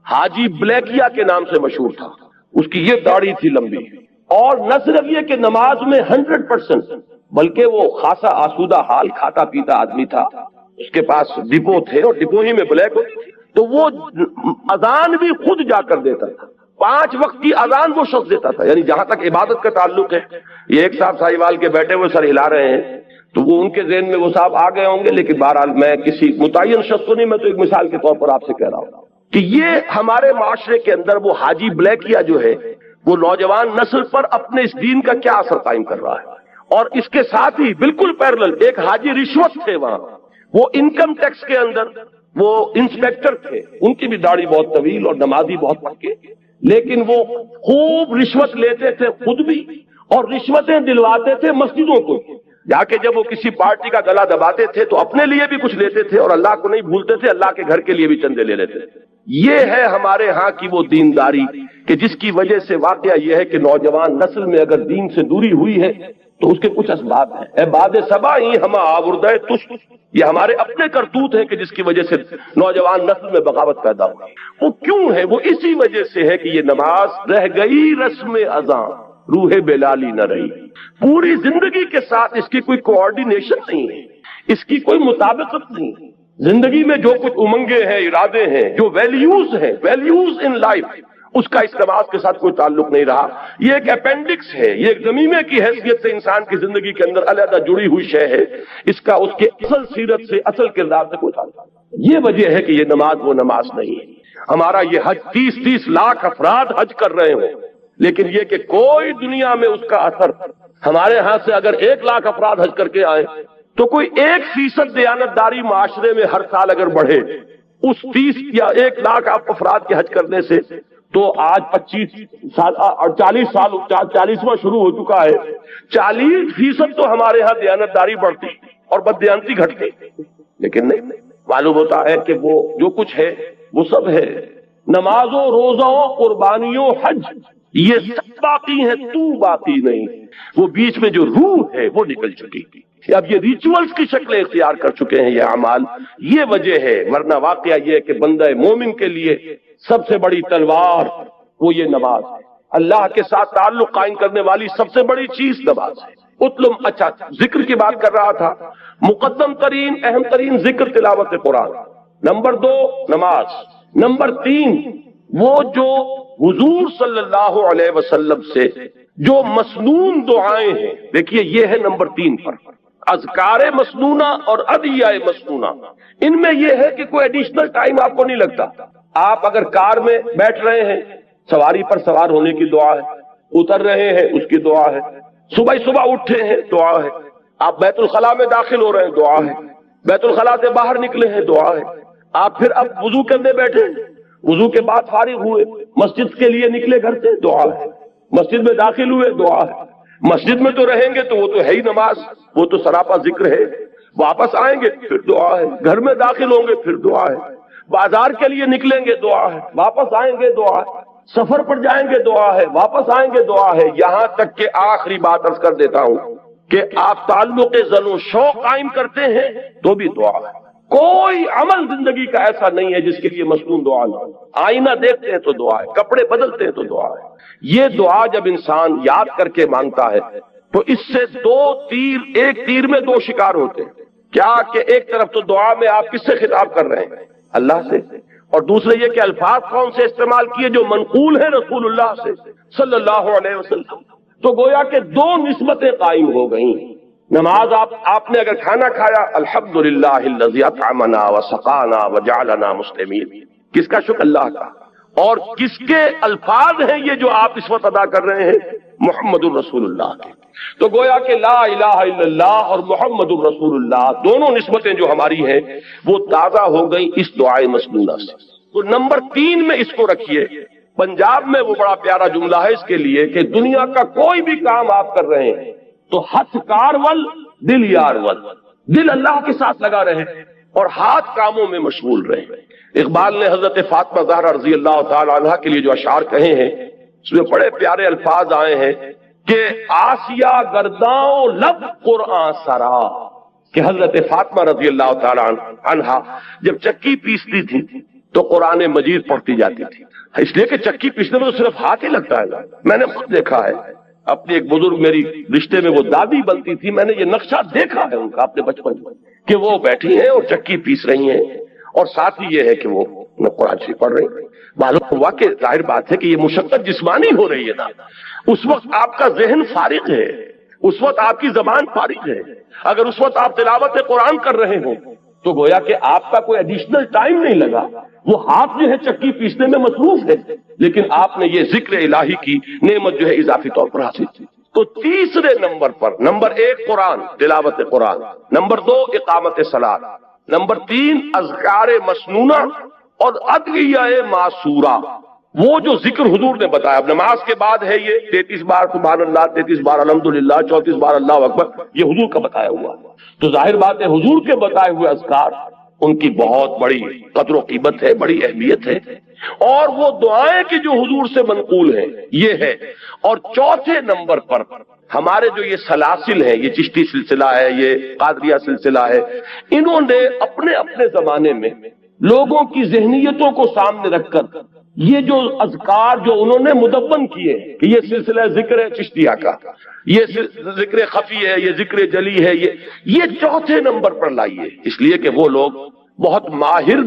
حاجی بلیکیا کے نام سے مشہور تھا، اس کی یہ داڑھی تھی لمبی، اور نہ صرف یہ کہ نماز میں 100% بلکہ وہ خاصا آسودہ حال کھاتا پیتا آدمی تھا. اس کے پاس ڈپو تھے اور ڈپو ہی میں بلیک ہوتی تھی، تو وہ اذان بھی خود جا کر دیتا تھا، 5 وقت کی اذان وہ شخص دیتا تھا. یعنی جہاں تک عبادت کا تعلق ہے، یہ ایک صاحب سائیوال کے بیٹھے ہوئے سر ہلا رہے ہیں تو وہ ان کے ذہن میں وہ صاحب آ گئے ہوں گے، لیکن بہرحال میں کسی متعین شخص کو نہیں، میں تو ایک مثال کے طور پر آپ سے کہہ رہا ہوں کہ یہ ہمارے معاشرے کے اندر وہ حاجی بلیکیا جو ہے وہ نوجوان نسل پر اپنے اس دین کا کیا اثر قائم کر رہا ہے. اور اس کے ساتھ ہی بالکل پیرلل ایک حاجی رشوت تھے، وہاں وہ انکم ٹیکس کے اندر وہ انسپیکٹر تھے، ان کی بھی داڑھی بہت طویل اور نمازی بہت پکے، لیکن وہ خوب رشوت لیتے تھے خود بھی اور رشوتیں دلواتے تھے مسجدوں کو. جا کے جب وہ کسی پارٹی کا گلا دباتے تھے تو اپنے لیے بھی کچھ لیتے تھے اور اللہ کو نہیں بھولتے تھے، اللہ کے گھر کے لیے بھی چندے لے لیتے تھے. یہ ہے ہمارے ہاں کی وہ دینداری کہ جس کی وجہ سے واقعہ یہ ہے کہ نوجوان نسل میں اگر دین سے دوری ہوئی ہے تو اس کے کچھ اسباب ہیں. اے باد سبا ہی ہم آوردہ تش، یہ ہمارے اپنے کرتوت ہیں کہ جس کی وجہ سے نوجوان نسل میں بغاوت پیدا ہوئی. وہ کیوں ہے؟ وہ اسی وجہ سے ہے کہ یہ نماز رہ گئی رسم اذان، روح بلالی نہ رہی. پوری زندگی کے ساتھ اس کی کوئی کوآرڈینیشن نہیں ہے، اس کی کوئی مطابقت نہیں ہے. زندگی میں جو کچھ امنگیں ہیں، ارادے ہیں، جو ویلیوز ہیں، ویلیوز ان لائف، اس کا اس نماز کے ساتھ کوئی تعلق نہیں رہا. یہ ایک اپینڈکس ہے، یہ ایک ضمیمے کی حیثیت سے انسان کی زندگی کے اندر علیحدہ جڑی ہوئی شے ہے، اس کا اس کے اصل سیرت سے، اصل کردار سے کوئی تعلق نہیں. یہ وجہ ہے کہ یہ نماز وہ نماز نہیں ہے. ہمارا یہ حج 30 لاکھ افراد حج کر رہے ہوں، لیکن یہ کہ کوئی دنیا میں اس کا اثر، ہمارے ہاں سے اگر 1 لاکھ افراد حج کر کے آئے تو کوئی 1% دیانتداری معاشرے میں ہر سال اگر بڑھے، اس 30 یا 1 لاکھ آپ افراد کے حج کرنے سے، تو آج 25 سال اور 40 سال 40واں شروع ہو چکا ہے، 40% تو ہمارے ہاں دیانتداری بڑھتی اور بددیانتی گھٹتی، لیکن نہیں، معلوم ہوتا ہے کہ وہ جو کچھ ہے وہ سب ہے، نمازوں، روزوں، قربانیوں، حج، یہ سب باقی ہیں، تو باقی نہیں، وہ بیچ میں جو روح ہے وہ نکل چکی، اب یہ ریچولز کی شکلیں اختیار کر چکے ہیں یہ اعمال، یہ وجہ ہے، ورنہ واقعہ یہ ہے کہ بندہ مومن کے لیے سب سے بڑی تلوار وہ یہ نماز ہے، اللہ کے ساتھ تعلق قائم کرنے والی سب سے بڑی چیز نماز ہے۔ اچھا، ذکر کی بات کر رہا تھا، مقدم ترین اہم ترین ذکر تلاوت قرآن، نمبر 2 نماز، نمبر 3 وہ جو حضور صلی اللہ علیہ وسلم سے جو مسنون دعائیں ہیں، دیکھیے یہ ہے نمبر 3 پر، اذکار مسنونہ اور ادعیہ مسنونہ، ان میں یہ ہے کہ کوئی ایڈیشنل ٹائم آپ کو نہیں لگتا، آپ اگر کار میں بیٹھ رہے ہیں، سواری پر سوار ہونے کی دعا ہے، اتر رہے ہیں اس کی دعا ہے، صبح اٹھے ہیں دعا ہے، آپ بیت الخلاء میں داخل ہو رہے ہیں دعا ہے، بیت الخلاء سے باہر نکلے ہیں دعا ہے، آپ پھر اب وضو کرنے بیٹھے، وضو کے بعد فارغ ہوئے، مسجد کے لیے نکلے گھر سے دعا ہے، مسجد میں داخل ہوئے دعا ہے، مسجد میں تو رہیں گے تو وہ تو ہے ہی نماز، وہ تو سراپا ذکر ہے، واپس آئیں گے پھر دعا ہے، گھر میں داخل ہوں گے پھر دعا ہے، بازار کے لیے نکلیں گے دعا ہے، واپس آئیں گے دعا ہے، سفر پر جائیں گے دعا ہے، واپس آئیں گے دعا ہے، یہاں تک کہ آخری بات عرض کر دیتا ہوں کہ آپ تعلق ذل و شوق قائم کرتے ہیں تو بھی دعا ہے، کوئی عمل زندگی کا ایسا نہیں ہے جس کے لیے مسنون دعا نہ ہو، آئینہ دیکھتے ہیں تو دعا ہے، کپڑے بدلتے ہیں تو دعا ہے، یہ دعا جب انسان یاد کر کے مانگتا ہے تو اس سے 2 تیر، ایک تیر میں 2 شکار ہوتے ہیں، کیا کہ ایک طرف تو دعا میں آپ کس سے خطاب کر رہے ہیں؟ اللہ سے، اور دوسرے یہ کہ الفاظ کون سے استعمال کیے جو منقول ہیں رسول اللہ سے صلی اللہ علیہ وسلم، تو گویا کہ 2 نسبتیں قائم ہو گئیں، نماز آپ نے اگر کھانا کھایا، الحمدللہ الذی اطعمنا وسقانا وجعلنا مسلمین، کس کا شکر؟ اللہ کا، اور کس کے الفاظ ہیں یہ جو آپ اس وقت ادا کر رہے ہیں؟ محمد الرسول اللہ کے، تو گویا کہ لا الہ الا اللہ اور محمد الرسول اللہ دونوں نسبتیں جو ہماری ہیں وہ تازہ ہو گئیں اس دعائے مسنونہ سے۔ تو نمبر 3 میں اس کو رکھیے، پنجاب میں وہ بڑا پیارا جملہ ہے اس کے لیے کہ دنیا کا کوئی بھی کام آپ کر رہے ہیں تو ہاتھ کار ول دل یار ول، دل اللہ کے ساتھ لگا رہے اور ہاتھ کاموں میں مشغول رہے۔ اقبال نے حضرت فاطمہ زہرا رضی اللہ تعالی عنہا کے لیے جو اشعار کہے ہیں اس میں بڑے پیارے الفاظ آئے ہیں کہ آسیہ گرداں لب قرآن سرا، کہ حضرت فاطمہ رضی اللہ تعالی عنہا جب چکی پیستی تھی تو قرآن مجید پڑھتی جاتی تھی، اس لیے کہ چکی پیسنے میں تو صرف ہاتھ ہی لگتا ہے، میں نے خود دیکھا ہے، اپنی ایک بزرگ میری رشتے میں وہ دادی بنتی تھی، میں نے یہ نقشہ دیکھا ہے ان کا اپنے بچپن میں کہ وہ بیٹھی ہیں اور چکی پیس رہی ہیں اور ساتھ ہی یہ ہے کہ وہ قرآن شریف پڑھ رہی ہیں۔ معلوم ہوا کہ ظاہر بات ہے کہ یہ مشقت جسمانی ہو رہی ہے نا، اس وقت آپ کا ذہن فارغ ہے، اس وقت آپ کی زبان فارغ ہے، اگر اس وقت آپ تلاوت قرآن کر رہے ہوں تو گویا کہ آپ کا کوئی ایڈیشنل ٹائم نہیں لگا، وہ ہاتھ جو ہے چکی پیسنے میں مصروف ہے، لیکن آپ نے یہ ذکر الہی کی نعمت جو ہے اضافی طور پر حاصل کی۔ تو تیسرے نمبر پر، نمبر 1 قرآن، تلاوت قرآن، نمبر 2 اقامت صلاۃ، نمبر 3 اذکار مسنونہ اور ادعیہ معصورہ، وہ جو ذکر حضور نے بتایا۔ اب نماز کے بعد ہے یہ 33 بار سبحان اللہ، 33 بار الحمدللہ، 34 بار اللہ اکبر، یہ حضور کا بتایا ہوا، تو ظاہر بات ہے حضور کے بتائے ہوئے اذکار ان کی بہت بڑی قدر و قیمت ہے، بڑی اہمیت ہے، اور وہ دعائیں کہ جو حضور سے منقول ہیں یہ ہے۔ اور چوتھے نمبر پر ہمارے جو یہ سلاسل ہیں، یہ چشتی سلسلہ ہے، یہ قادریہ سلسلہ ہے، انہوں نے اپنے اپنے زمانے میں لوگوں کی ذہنیتوں کو سامنے رکھ کر یہ جو اذکار جو انہوں نے مدون کیے کہ یہ سلسلہ ذکر ہے چشتیہ کا، یہ ذکر خفی ہے، یہ ذکر جلی ہے، یہ چوتھے نمبر پر لائیے، اس لیے کہ وہ لوگ بہت ماہر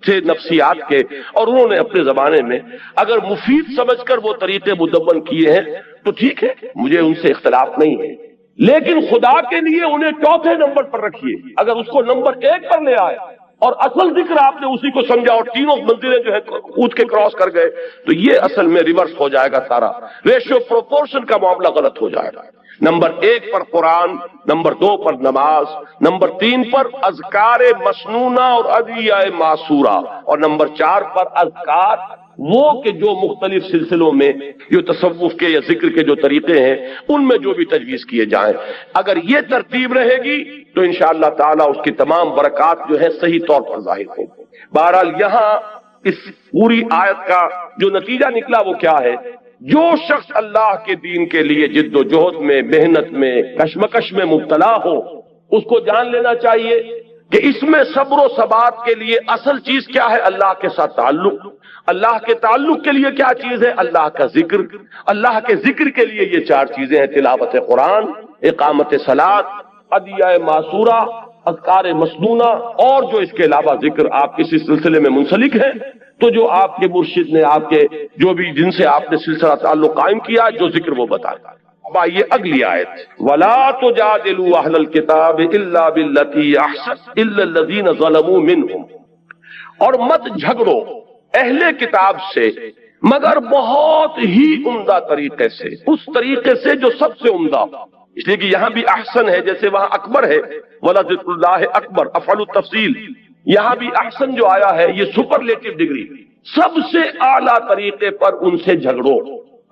تھے نفسیات کے، اور انہوں نے اپنے زمانے میں اگر مفید سمجھ کر وہ طریقے مدون کیے ہیں تو ٹھیک ہے، مجھے ان سے اختلاف نہیں ہے، لیکن خدا کے لیے انہیں چوتھے نمبر پر رکھیے۔ اگر اس کو نمبر 1 پر لے آئے اور اصل ذکر آپ نے اسی کو سمجھا اور تینوں منزلیں جو ہے کود کے کراس کر گئے تو یہ اصل میں ریورس ہو جائے گا، سارا ریشیو پروپورشن کا معاملہ غلط ہو جائے گا۔ نمبر 1 پر قرآن، نمبر 2 پر نماز، نمبر 3 پر اذکار مسنونہ اور ادعیہ معصورہ، اور نمبر 4 پر اذکار وہ کہ جو مختلف سلسلوں میں جو تصوف کے یا ذکر کے جو طریقے ہیں ان میں جو بھی تجویز کیے جائیں، اگر یہ ترتیب رہے گی تو انشاءاللہ تعالی اس کی تمام برکات جو ہے صحیح طور پر ظاہر ہوں۔ بہرحال یہاں اس پوری آیت کا جو نتیجہ نکلا وہ کیا ہے؟ جو شخص اللہ کے دین کے لیے جد و جہد میں، محنت میں، کشمکش میں مبتلا ہو، اس کو جان لینا چاہیے کہ اس میں صبر و ثبات کے لیے اصل چیز کیا ہے؟ اللہ کے ساتھ تعلق۔ اللہ کے تعلق کے لیے کیا چیز ہے؟ اللہ کا ذکر۔ اللہ کے ذکر کے لیے یہ 4 چیزیں ہیں: تلاوت قرآن، اقامت صلاۃ، ادعیہ معصورہ، اذکار مسنونہ، اور جو اس کے علاوہ ذکر آپ کسی سلسلے میں منسلک ہیں تو جو آپ کے مرشد نے، آپ کے جو بھی جن سے آپ نے سلسلہ تعلق قائم کیا، جو ذکر وہ بتایا۔ اب آئیے اگلی آیت، وَلَا تُجَادِلُوا أَهْلَ الْكِتَابِ إِلَّا بِالَّتِي أَحْسَنَ إِلَّا الَّذِينَ ظَلَمُوا مِنْهُمْ، اور مت جھگڑو اہل کتاب سے مگر بہت ہی عمدہ طریقے سے، اس طریقے سے جو سب سے عمدہ، اس لیے کہ یہاں بھی احسن ہے، جیسے وہاں اکبر ہے، وَلَذِكْرُ اللَّهِ اکبر، افعل التفصیل، یہاں بھی احسن جو آیا ہے یہ سپرلیٹو ڈگری، سب سے اعلیٰ طریقے پر ان سے جھگڑو۔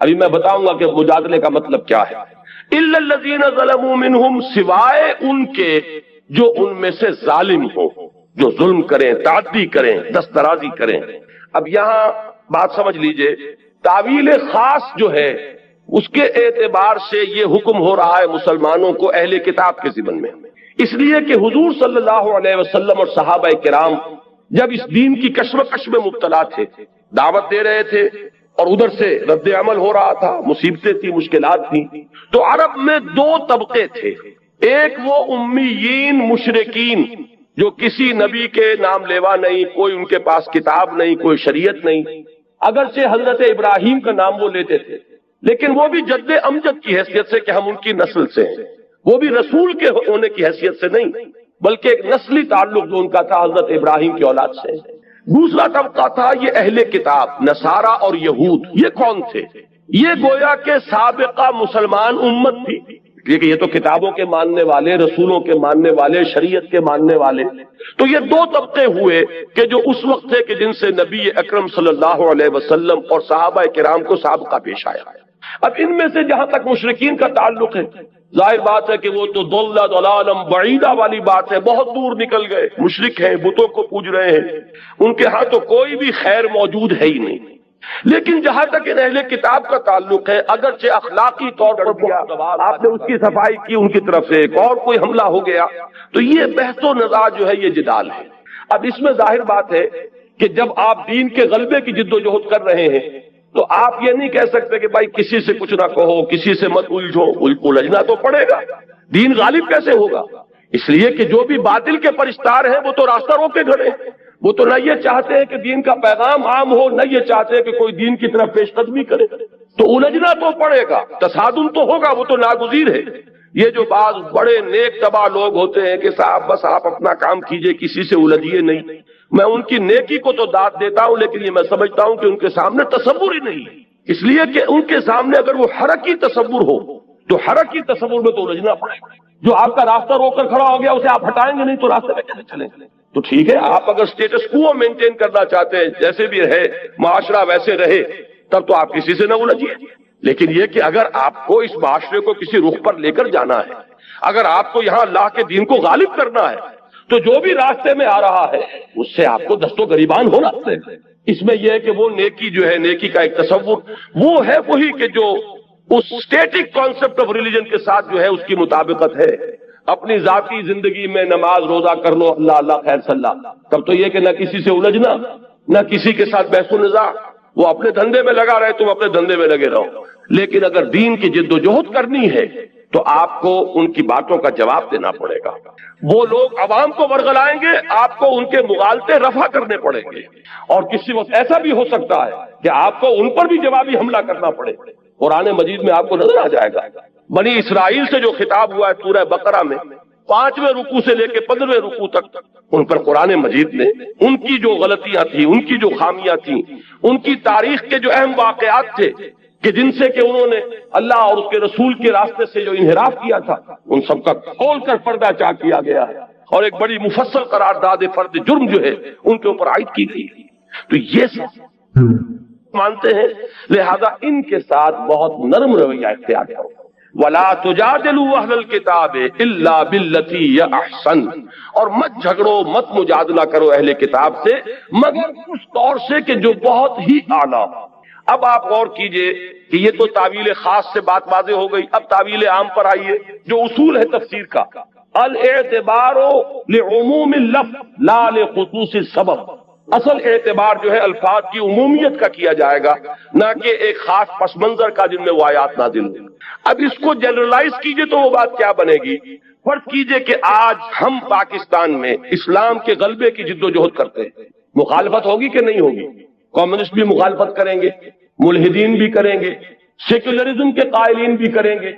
ابھی میں بتاؤں گا کہ مجادلے کا مطلب کیا ہے۔ إِلَّا الَّذِينَ ظَلَمُوا مِنْهُمْ، سوائے ان کے جو ان میں سے ظالم ہو، جو ظلم کریں، تعدی کریں، دسترازی کریں۔ اب یہاں بات سمجھ لیجئے، تعویل خاص جو ہے اس کے اعتبار سے یہ حکم ہو رہا ہے مسلمانوں کو اہل کتاب کے ضمن میں، اس لیے کہ حضور صلی اللہ علیہ وسلم اور صحابہ کرام جب اس دین کی کشمکش میں مبتلا تھے، دعوت دے رہے تھے اور ادھر سے رد عمل ہو رہا تھا، مصیبتیں تھیں، مشکلات تھیں، تو عرب میں 2 طبقے تھے۔ ایک وہ امیین مشرکین جو کسی نبی کے نام لیوا نہیں، کوئی ان کے پاس کتاب نہیں، کوئی شریعت نہیں، اگرچہ حضرت ابراہیم کا نام وہ لیتے تھے لیکن وہ بھی جد امجد کی حیثیت سے کہ ہم ان کی نسل سے ہیں، وہ بھی رسول کے ہونے کی حیثیت سے نہیں بلکہ ایک نسلی تعلق جو ان کا تھا حضرت ابراہیم کی اولاد سے۔ دوسرا طبقہ تھا یہ اہل کتاب، نصارہ اور یہود۔ یہ کون تھے؟ یہ گویا کہ سابقہ مسلمان امت تھی، کیونکہ یہ تو کتابوں کے ماننے والے، رسولوں کے ماننے والے، شریعت کے ماننے والے۔ تو یہ 2 طبقے ہوئے کہ جو اس وقت تھے کہ جن سے نبی اکرم صلی اللہ علیہ وسلم اور صحابہ کرام کو سابقہ پیش آیا۔ اب ان میں سے جہاں تک مشرکین کا تعلق ہے، ظاہر بات ہے کہ وہ تو ضلالا بعیدہ والی بات ہے، بہت دور نکل گئے، مشرک ہیں، بتوں کو پوج رہے ہیں، ان کے ہاں تو کوئی بھی خیر موجود ہے ہی نہیں۔ لیکن جہاں تک ان اہل کتاب کا تعلق ہے، اگرچہ اخلاقی طور پر آپ نے اس کی صفائی کی ان کی طرف سے، ایک اور کوئی حملہ ہو گیا، تو یہ بحث و نزاع جو ہے یہ جدال ہے۔ اب اس میں ظاہر بات ہے کہ جب آپ دین کے غلبے کی جد و جہد کر رہے ہیں تو آپ یہ نہیں کہہ سکتے کہ بھائی کسی سے کچھ نہ کہو، کسی سے مت الجھو، الجھنا تو پڑے گا، دین غالب کیسے ہوگا؟ اس لیے کہ جو بھی باطل کے پرستار ہیں وہ تو راستہ روکے کھڑے ہیں، وہ تو نہ یہ چاہتے ہیں کہ دین کا پیغام عام ہو، نہ یہ چاہتے ہیں کہ کوئی دین کی طرف پیش قدمی کرے، تو الجھنا تو پڑے گا، تصادم تو ہوگا، وہ تو ناگزیر ہے۔ یہ جو بعض بڑے نیک طبع لوگ ہوتے ہیں کہ صاحب بس آپ اپنا کام کیجئے، کسی سے الجھیے نہیں، میں ان کی نیکی کو تو داد دیتا ہوں، لیکن یہ میں سمجھتا ہوں کہ ان کے سامنے تصور ہی نہیں، اس لیے کہ ان کے سامنے اگر وہ حرکی تصور ہو تو حرکی تصور میں تو الجھنا پڑے گا۔ جو آپ کا راستہ روک کر کھڑا ہو گیا اسے آپ ہٹائیں گے نہیں تو راستے میں کیسے چلیں گے؟ تو ٹھیک ہے، آپ اگر سٹیٹس کو مینٹین کرنا چاہتے ہیں، جیسے بھی رہے معاشرہ ویسے رہے، تب تو آپ کسی سے نہ الجھیے۔ لیکن یہ کہ اگر آپ کو اس معاشرے کو کسی رخ پر لے کر جانا ہے، اگر آپ کو یہاں اللہ کے دین کو غالب کرنا ہے، تو جو بھی راستے میں آ رہا ہے اس سے آپ کو دست و گریبان ہونا ہے۔ اس میں یہ ہے کہ وہ نیکی جو ہے، نیکی کا ایک تصور وہ ہے وہی کہ جو اس اسٹیٹک کانسیپٹ آف ریلیجن کے ساتھ جو ہے اس کی مطابقت ہے۔ اپنی ذاتی زندگی میں نماز روزہ کر لو، اللہ اللہ خیر صلی اللہ، تب تو یہ کہ نہ کسی سے الجھنا، نہ کسی کے ساتھ بحث و نزاع، وہ اپنے دھندے میں لگا رہے، تم اپنے دھندے میں لگے رہو۔ لیکن اگر دین کی جد و جہد کرنی ہے تو آپ کو ان کی باتوں کا جواب دینا پڑے گا۔ وہ لوگ عوام کو ورغلائیں گے، آپ کو ان کے مغالطے رفع کرنے پڑیں گے، اور کسی وقت ایسا بھی ہو سکتا ہے کہ آپ کو ان پر بھی جوابی حملہ کرنا پڑے۔ قرآن مجید میں آپ کو نظر آ جائے گا بنی اسرائیل سے جو خطاب ہوا ہے سورہ بقرہ میں، 5ویں رکوع سے لے کے 15ویں رکوع تک، ان پر قرآن مجید نے ان کی جو غلطیاں تھیں، ان کی جو خامیاں تھیں، ان کی تاریخ کے جو اہم واقعات تھے، کہ جن سے کہ انہوں نے اللہ اور اس کے رسول کے راستے سے جو انحراف کیا تھا ان سب کا کھول کر پردہ چاک کیا گیا ہے اور ایک بڑی مفصل قرارداد فرد جرم جو ہے ان کے اوپر عائد کی گئی. تو یہ سب مانتے ہیں، لہذا ان کے ساتھ بہت نرم رویہ اختیار کرو. وَلَا تُجَادِلُوا أَهْلَ الْكِتَابِ إِلَّا بِالَّتِي هِيَ أَحْسَنُ، اور مت جھگڑو، مت مجادلہ کرو اہل کتاب سے مگر اس طور سے کہ جو بہت ہی اعلیٰ. اب آپ غور کیجئے کہ یہ تو تعویل خاص سے بات واضح ہو گئی، اب تعویل عام پر آئیے جو اصول ہے تفسیر کا. الاعتبار لعموم اللفظ لا لخصوص السبب، اصل اعتبار جو ہے الفاظ کی عمومیت کا کیا جائے گا، نہ کہ ایک خاص پس منظر کا جن میں وہ آیات نازل ہوں. اب اس کو جنرلائز کیجئے تو وہ بات کیا بنے گی؟ فرض کیجئے کہ آج ہم پاکستان میں اسلام کے غلبے کی جد و جہد کرتے ہیں، مخالفت ہوگی کہ نہیں ہوگی؟ کمیونسٹ بھی مخالفت کریں گے، ملحدین بھی کریں گے، سیکولرزم کے قائلین بھی کریں گے،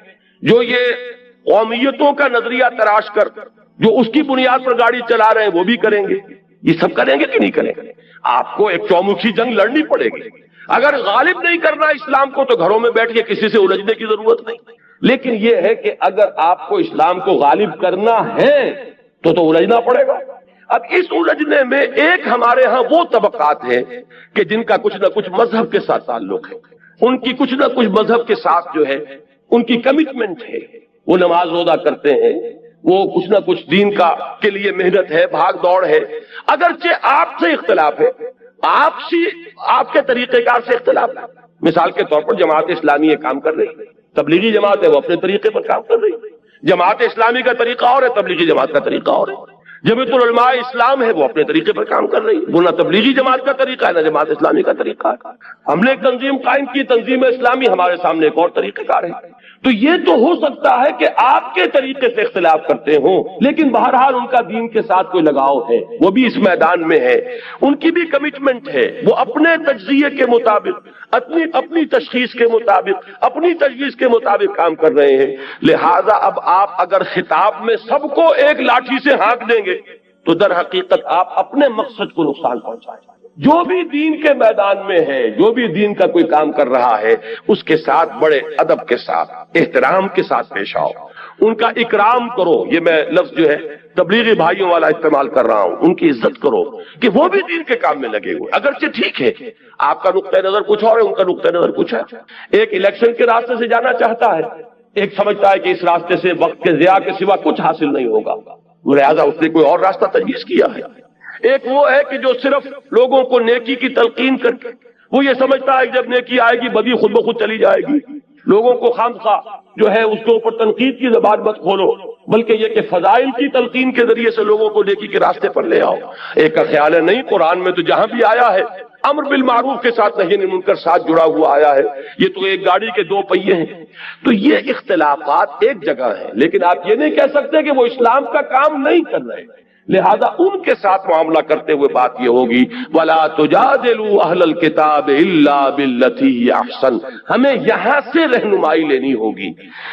جو یہ قومیتوں کا نظریہ تراش کر جو اس کی بنیاد پر گاڑی چلا رہے ہیں وہ بھی کریں گے. یہ سب کریں گے کہ نہیں کریں گے؟ آپ کو ایک چومکھی جنگ لڑنی پڑے گی. اگر غالب نہیں کرنا اسلام کو تو گھروں میں بیٹھ کے کسی سے الجھنے کی ضرورت نہیں. لیکن یہ ہے کہ اگر آپ کو اسلام کو غالب کرنا ہے تو الجھنا پڑے گا. اب اس الجھنے میں ایک ہمارے ہاں وہ طبقات ہیں کہ جن کا کچھ نہ کچھ مذہب کے ساتھ تعلق ہے، ان کی کچھ نہ کچھ مذہب کے ساتھ جو ہے ان کی کمٹمنٹ ہے، وہ نماز روزہ کرتے ہیں، وہ کچھ نہ کچھ دین کا کے لیے محنت ہے، بھاگ دوڑ ہے. اگرچہ آپ سے اختلاف ہے، آپ کے طریقہ کار سے اختلاف ہے. مثال کے طور پر جماعت اسلامی یہ کام کر رہی ہے، تبلیغی جماعت ہے وہ اپنے طریقے پر کام کر رہی ہے. جماعت اسلامی کا طریقہ اور ہے، تبلیغی جماعت کا طریقہ اور ہے. جمعیت العلماء اسلام ہے وہ اپنے طریقے پر کام کر رہی ہے، وہ نہ تبلیغی جماعت کا طریقہ ہے نہ جماعت اسلامی کا طریقہ ہے. ہم نے ایک تنظیم قائم کی، تنظیم اسلامی، ہمارے سامنے ایک اور طریقہ کار ہے. تو یہ تو ہو سکتا ہے کہ آپ کے طریقے سے اختلاف کرتے ہوں، لیکن بہرحال ان کا دین کے ساتھ کوئی لگاؤ ہے، وہ بھی اس میدان میں ہے، ان کی بھی کمٹمنٹ ہے، وہ اپنے تجزیے کے مطابق، اپنی تشخیص کے مطابق، اپنی تجویز کے مطابق کام کر رہے ہیں. لہذا اب آپ اگر خطاب میں سب کو ایک لاٹھی سے ہانک دیں گے تو در حقیقت آپ اپنے مقصد کو نقصان پہنچائیں. جو بھی دین کے میدان میں ہے، جو بھی دین کا کوئی کام کر رہا ہے، اس کے ساتھ بڑے ادب کے ساتھ، احترام کے ساتھ پیش آؤ، ان کا اکرام کرو. یہ میں لفظ جو ہے تبلیغی بھائیوں والا استعمال کر رہا ہوں، ان کی عزت کرو کہ وہ بھی دین کے کام میں لگے ہوئے. اگرچہ ٹھیک ہے آپ کا نقطہ نظر کچھ اور ہے، ان کا نقطہ نظر کچھ ہے. ایک الیکشن کے راستے سے جانا چاہتا ہے، ایک سمجھتا ہے کہ اس راستے سے وقت کے ضیاع کے سوا کچھ حاصل نہیں ہوگا، لہذا اس نے کوئی اور راستہ تجویز کیا ہے. ایک وہ ہے کہ جو صرف لوگوں کو نیکی کی تلقین کر کے وہ یہ سمجھتا ہے کہ جب نیکی آئے گی بدی خود بخود چلی جائے گی. لوگوں کو خامخواہ جو ہے اس کے اوپر تنقید کی زبان مت کھولو، بلکہ یہ کہ فضائل کی تلقین کے ذریعے سے لوگوں کو نیکی کے راستے پر لے آؤ. ایک کا خیال ہے نہیں، قرآن میں تو جہاں بھی آیا ہے امر بالمعروف کے ساتھ نہی عن المنکر ساتھ جڑا ہوا آیا ہے، یہ تو ایک گاڑی کے دو پہیے ہیں. تو یہ اختلافات ایک جگہ ہیں، لیکن آپ یہ نہیں کہہ سکتے کہ وہ اسلام کا کام نہیں کر رہے. لہذا ان کے ساتھ معاملہ کرتے ہوئے بات یہ ہوگی وَلَا تُجَادِلُوا أَهْلَ الْكِتَابِ إِلَّا بِالَّتِي هِيَ أَحْسَنُ. ہمیں یہاں سے رہنمائی لینی ہوگی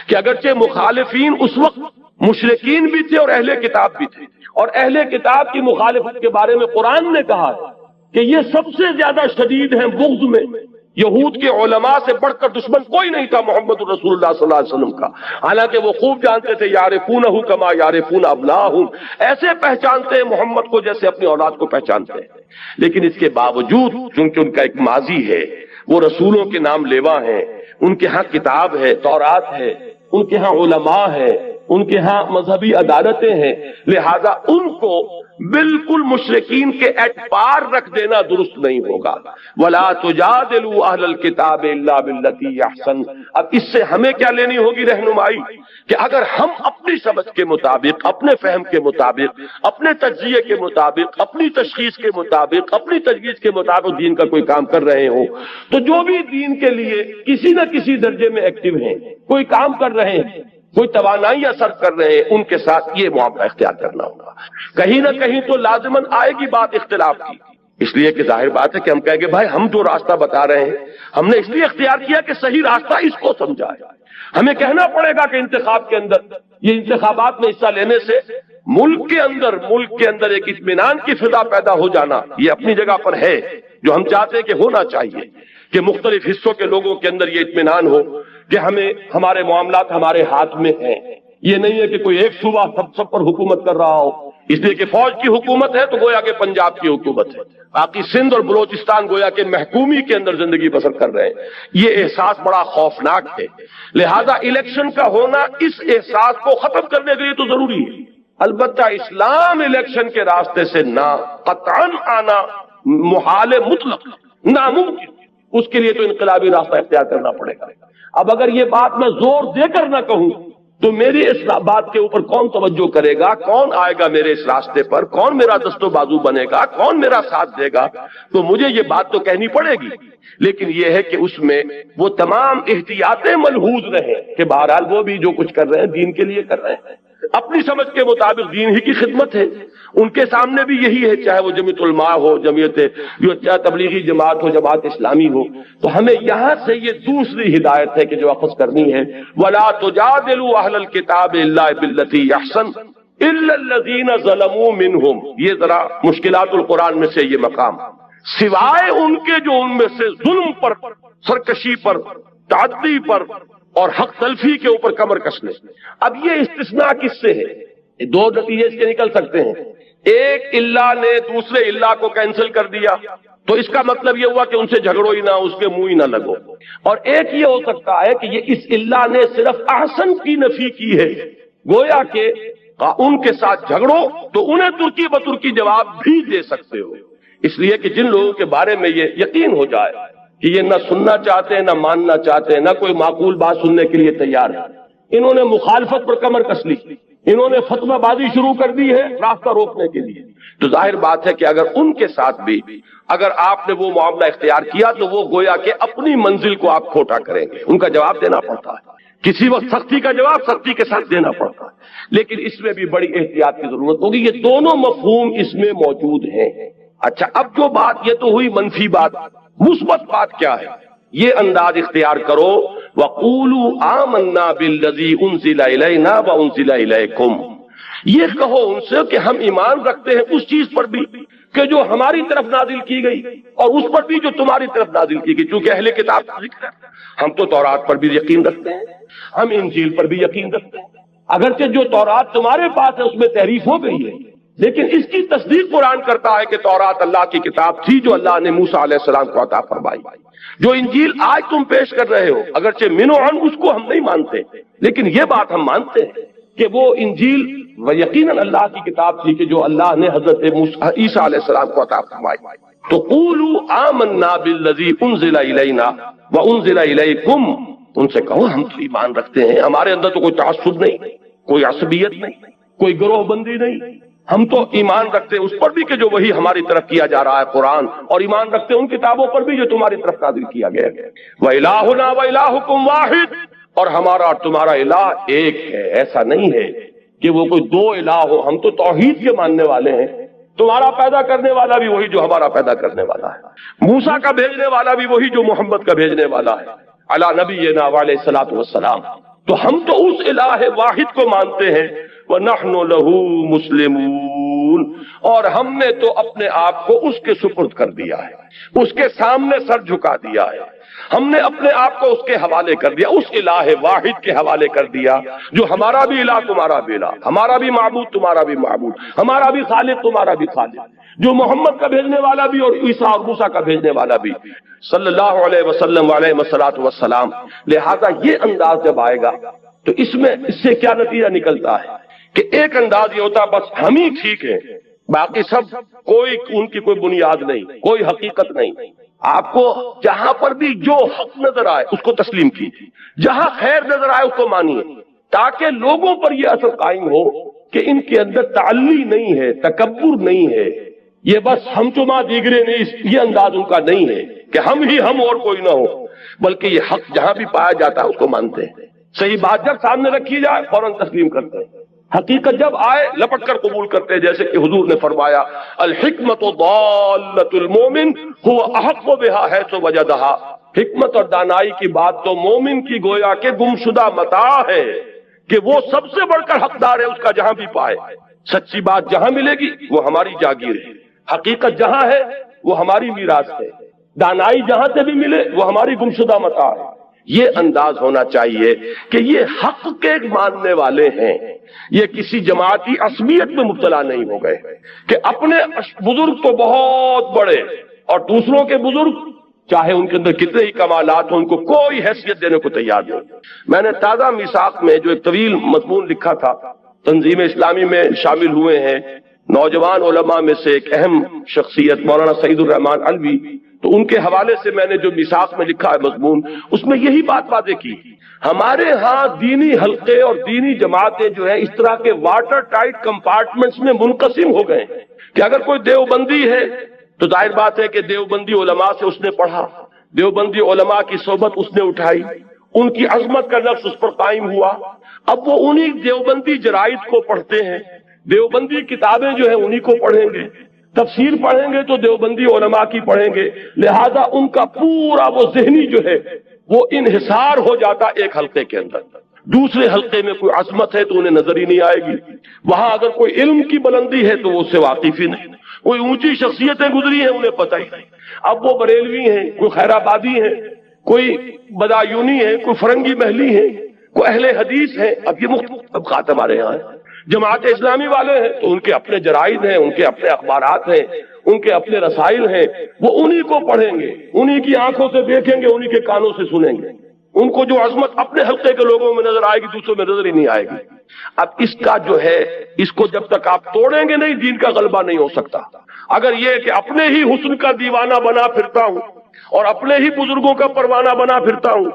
کہ اگرچہ مخالفین اس وقت مشرکین بھی تھے اور اہل کتاب بھی تھے، اور اہل کتاب کی مخالفت کے بارے میں قرآن نے کہا ہے کہ یہ سب سے زیادہ شدید ہیں بغض میں. یہود کے علماء سے بڑھ کر دشمن کوئی نہیں تھا محمد رسول اللہ صلی اللہ علیہ وسلم کا، حالانکہ وہ خوب جانتے تھے یعرفونہ کما یعرفون ابناءہم، ایسے پہچانتے ہیں محمد کو جیسے اپنی اولاد کو پہچانتے ہیں. لیکن اس کے باوجود چونکہ ان کا ایک ماضی ہے، وہ رسولوں کے نام لیوا ہیں، ان کے ہاں کتاب ہے، تورات ہے، ان کے ہاں علماء ہے، ان کے ہاں مذہبی عدالتیں ہیں، لہذا ان کو بالکل مشرکین کے اعتبار رکھ دینا درست نہیں ہوگا. وَلَا تُجَادِلُوا أَهْلَ الْكِتَابِ إِلَّا بِالَّتِي هِيَ أَحْسَنُ. اب اس سے ہمیں کیا لینی ہوگی رہنمائی کہ اگر ہم اپنی سمجھ کے مطابق، اپنے فہم کے مطابق، اپنے تجزیے کے مطابق، اپنی تشخیص کے مطابق، اپنی تجویز کے مطابق دین کا کوئی کام کر رہے ہوں، تو جو بھی دین کے لیے کسی نہ کسی درجے میں ایکٹیو ہیں، کوئی کام کر رہے ہیں، کوئی توانائیاں صرف کر رہے ہیں، ان کے ساتھ یہ معاملہ اختیار کرنا ہوگا. کہیں نہ کہیں تو لازماً آئے گی بات اختلاف کی، اس لیے کہ ظاہر بات ہے کہ ہم کہیں گے بھائی ہم جو راستہ بتا رہے ہیں ہم نے اس لیے اختیار کیا کہ صحیح راستہ اس کو سمجھا ہے. ہمیں کہنا پڑے گا کہ انتخاب کے اندر، یہ انتخابات میں حصہ لینے سے ملک کے اندر ایک اطمینان کی فضا پیدا ہو جانا یہ اپنی جگہ پر ہے، جو ہم چاہتے ہیں کہ ہونا چاہیے. کہ مختلف حصوں کے لوگوں کے اندر یہ اطمینان ہو کہ ہمیں ہمارے معاملات ہمارے ہاتھ میں ہیں. یہ نہیں ہے کہ کوئی ایک صوبہ سب پر حکومت کر رہا ہو. اس لیے کہ فوج کی حکومت ہے تو گویا کہ پنجاب کی حکومت ہے، باقی سندھ اور بلوچستان گویا کہ محکومی کے اندر زندگی بسر کر رہے ہیں. یہ احساس بڑا خوفناک ہے. لہذا الیکشن کا ہونا اس احساس کو ختم کرنے کے لیے تو ضروری ہے. البتہ اسلام الیکشن کے راستے سے نہ قطعاً آنا محال مطلق، ناممکن. اس کے لیے تو انقلابی راستہ اختیار کرنا پڑے گا. اب اگر یہ بات میں زور دے کر نہ کہوں تو میری اس بات کے اوپر کون توجہ کرے گا، کون آئے گا میرے اس راستے پر، کون میرا دست و بازو بنے گا، کون میرا ساتھ دے گا؟ تو مجھے یہ بات تو کہنی پڑے گی، لیکن یہ ہے کہ اس میں وہ تمام احتیاطیں ملحوظ رہیں کہ بہرحال وہ بھی جو کچھ کر رہے ہیں دین کے لیے کر رہے ہیں، اپنی سمجھ کے مطابق دین ہی کی خدمت ہے. ان کے سامنے بھی یہی ہے، چاہے وہ جمعیت علماء ہو، چاہے تبلیغی جماعت ہو، جماعت اسلامی ہو. تو ہمیں یہاں سے یہ دوسری ہدایت ہے کہ جو اخذ کرنی ہے، وَلَا تُجَادِلُوا أَهْلَ الْكِتَابِ إِلَّا بِالَّتِي أَحْسَنُ إِلَّا الَّذِينَ ظَلَمُوا مِنْهُمْ. یہ ذرا مشکلات القرآن میں سے یہ مقام، سوائے ان کے جو ان میں سے ظلم پر، سرکشی پر، تعدی پر اور حق تلفی کے اوپر کمر کس لے. اب یہ استثناء کس سے ہے؟ دو نتیجے اس کے نکل سکتے ہیں. ایک اللہ نے دوسرے اللہ کو کینسل کر دیا تو اس کا مطلب یہ ہوا کہ ان سے جھگڑو ہی نہ، اس کے منہ ہی نہ لگو. اور ایک یہ ہو سکتا ہے کہ یہ اس اللہ نے صرف احسن کی نفی کی ہے، گویا کہ ان کے ساتھ جھگڑو تو انہیں ترکی بترکی جواب بھی دے سکتے ہو. اس لیے کہ جن لوگوں کے بارے میں یہ یقین ہو جائے کہ یہ نہ سننا چاہتے ہیں، نہ ماننا چاہتے ہیں، نہ کوئی معقول بات سننے کے لیے تیار ہے، انہوں نے مخالفت پر کمر کس لی، انہوں نے فتویٰ بازی شروع کر دی ہے راستہ روکنے کے لیے. تو ظاہر بات ہے کہ اگر ان کے ساتھ بھی اگر آپ نے وہ معاملہ اختیار کیا تو وہ گویا کہ اپنی منزل کو آپ کھوٹا کریں گے. ان کا جواب دینا پڑتا ہے، کسی وقت سختی کا جواب سختی کے ساتھ دینا پڑتا ہے، لیکن اس میں بھی بڑی احتیاط کی ضرورت ہوگی. یہ دونوں مفہوم اس میں موجود ہیں. اچھا، اب جو بات یہ تو ہوئی منفی بات، مثبت بات کیا ہے؟ یہ انداز اختیار کرو، وَقُولُوا آمَنَّا بِالَّذِي أُنزِلَ إِلَيْنَا وَأُنزِلَ إِلَيْكُمْ. یہ کہو ان سے کہ ہم ایمان رکھتے ہیں اس چیز پر بھی کہ جو ہماری طرف نازل کی گئی اور اس پر بھی جو تمہاری طرف نازل کی گئی. چونکہ اہل کتاب کا ذکر ہے، ہم تو تورات پر بھی یقین رکھتے ہیں، ہم انجیل پر بھی یقین رکھتے ہیں. اگرچہ جو تورات تمہارے پاس ہے اس میں تحریف ہو گئی ہے، لیکن اس کی تصدیق قرآن کرتا ہے کہ تورات اللہ کی کتاب تھی جو اللہ نے موسیٰ علیہ السلام کو عطا فرمائی. جو انجیل آج تم پیش کر رہے ہو اگرچہ منوعاً اس کو ہم نہیں مانتے، لیکن یہ بات ہم مانتے ہیں کہ وہ انجیل و یقیناً اللہ کی کتاب تھی کہ جو اللہ نے حضرت عیسیٰ علیہ السلام کو عطا فرمائی. تو قولوا آمنا بالذی انزل الینا وانزل الیکم، ان سے کہو ہم تو ایمان رکھتے ہیں، ہمارے اندر تو کوئی تعصب نہیں، کوئی عصبیت نہیں، کوئی گروہ بندی نہیں. ہم تو ایمان رکھتے ہیں اس پر بھی کہ جو وہی ہماری طرف کیا جا رہا ہے قرآن، اور ایمان رکھتے ہیں ان کتابوں پر بھی جو تمہاری طرف نازل کیا گیا ہے. وَإِلَٰهُنَا وَإِلَٰهُكُمْ وَاحِدٌ، اور ہمارا اور تمہارا الہ ایک ہے. ایسا نہیں ہے کہ وہ کوئی دو الہ ہو. ہم تو توحید کے ماننے والے ہیں. تمہارا پیدا کرنے والا بھی وہی جو ہمارا پیدا کرنے والا ہے، موسیٰ کا بھیجنے والا بھی وہی جو محمد کا بھیجنے والا ہے علی نبینا علیہ الصلوۃ والسلام. تو ہم تو اس الہ واحد کو مانتے ہیں. وَنَحْنُ لَهُ مُسْلِمُونَ، اور ہم نے تو اپنے آپ کو اس کے سپرد کر دیا ہے، اس کے سامنے سر جھکا دیا ہے. ہم نے اپنے آپ کو اس کے حوالے کر دیا، اس الہ واحد کے حوالے کر دیا جو ہمارا بھی الہ تمہارا بھی الہ، ہمارا بھی معبود تمہارا بھی معبود، ہمارا بھی خالق تمہارا بھی خالق، جو محمد کا بھیجنے والا بھی اور عیسیٰ اور موسیٰ کا بھیجنے والا بھی صلی اللہ علیہ وسلم علیہ الصلوۃ والسلام. لہذا یہ انداز جب آئے گا تو اس سے کیا نتیجہ نکلتا ہے کہ ایک انداز یہ ہوتا بس ہم ہی ٹھیک ہیں، باقی سب کوئی ان کی کوئی بنیاد نہیں، کوئی حقیقت نہیں. آپ کو جہاں پر بھی جو حق نظر آئے اس کو تسلیم کیجیے، جہاں خیر نظر آئے اس کو مانیے، تاکہ لوگوں پر یہ اثر قائم ہو کہ ان کے اندر تعلی نہیں ہے، تکبر نہیں ہے، یہ بس ہم چما دیگرے نہیں، یہ انداز ان کا نہیں ہے کہ ہم ہی ہم اور کوئی نہ ہو، بلکہ یہ حق جہاں بھی پایا جاتا ہے اس کو مانتے ہیں. صحیح بات جب سامنے رکھی جائے فوراً تسلیم کرتے ہیں، حقیقت جب آئے لپٹ کر قبول کرتے ہیں. جیسے کہ حضور نے فرمایا الحکمت ضالۃ المومن هو احق بها حیث وجدها، حکمت اور دانائی کی بات تو مومن کی گویا کہ گمشدہ متاع ہے کہ وہ سب سے بڑھ کر حقدار ہے اس کا جہاں بھی پائے. سچی بات جہاں ملے گی وہ ہماری جاگیر ہے، حقیقت جہاں ہے وہ ہماری میراث ہے. دانائی جہاں سے بھی ملے وہ ہماری گمشدہ متاع ہے۔ یہ انداز ہونا چاہیے کہ یہ حق کے ماننے والے ہیں، یہ کسی جماعتی عصبیت میں مبتلا نہیں ہو گئے کہ اپنے بزرگ تو بہت بڑے اور دوسروں کے بزرگ چاہے ان کے اندر کتنے ہی کمالات ہوں ان کو کوئی حیثیت دینے کو تیار نہیں۔ میں نے تازہ میثاق میں جو ایک طویل مضمون لکھا تھا، تنظیم اسلامی میں شامل ہوئے ہیں نوجوان علماء میں سے ایک اہم شخصیت مولانا سعید الرحمان علوی، تو ان کے حوالے سے میں نے جو میثاق میں لکھا ہے مضمون، اس میں یہی بات واضح کی۔ ہمارے ہاں دینی حلقے اور دینی جماعتیں جو ہیں اس طرح کے واٹر ٹائٹ کمپارٹمنٹس میں منقسم ہو گئے ہیں کہ اگر کوئی دیوبندی ہے تو ظاہر بات ہے کہ دیوبندی علماء سے اس نے پڑھا، دیوبندی علماء کی صحبت اس نے اٹھائی، ان کی عظمت کا نقش اس پر قائم ہوا، اب وہ انہی دیوبندی جرائد کو پڑھتے ہیں، دیوبندی کتابیں جو ہیں انہی کو پڑھیں گے، تفسیر پڑھیں گے تو دیوبندی علماء کی پڑھیں گے، لہذا ان کا پورا وہ ذہنی جو ہے وہ انحصار ہو جاتا ایک حلقے کے اندر۔ دوسرے حلقے میں کوئی عظمت ہے تو انہیں نظر ہی نہیں آئے گی، وہاں اگر کوئی علم کی بلندی ہے تو وہ اس سے واقف ہی نہیں، کوئی اونچی شخصیتیں گزری ہیں انہیں پتہ ہی نہیں۔ اب وہ بریلوی ہیں، کوئی خیر آبادی ہیں، کوئی بدایونی ہے، کوئی فرنگی محلی ہے، کوئی اہل حدیث ہے، اب یہ مختلف طبقات ہمارے یہاں ہیں۔ جماعت اسلامی والے ہیں تو ان کے اپنے جرائد ہیں، ان کے اپنے اخبارات ہیں، ان کے اپنے رسائل ہیں، وہ انہی کو پڑھیں گے، انہی کی آنکھوں سے دیکھیں گے، انہی کے کانوں سے سنیں گے، ان کو جو عظمت اپنے حلقے کے لوگوں میں نظر آئے گی دوسروں میں نظر ہی نہیں آئے گی۔ اب اس کا جو ہے اس کو جب تک آپ توڑیں گے نہیں دین کا غلبہ نہیں ہو سکتا۔ اگر یہ کہ اپنے ہی حسن کا دیوانہ بنا پھرتا ہوں اور اپنے ہی بزرگوں کا پروانہ بنا پھرتا ہوں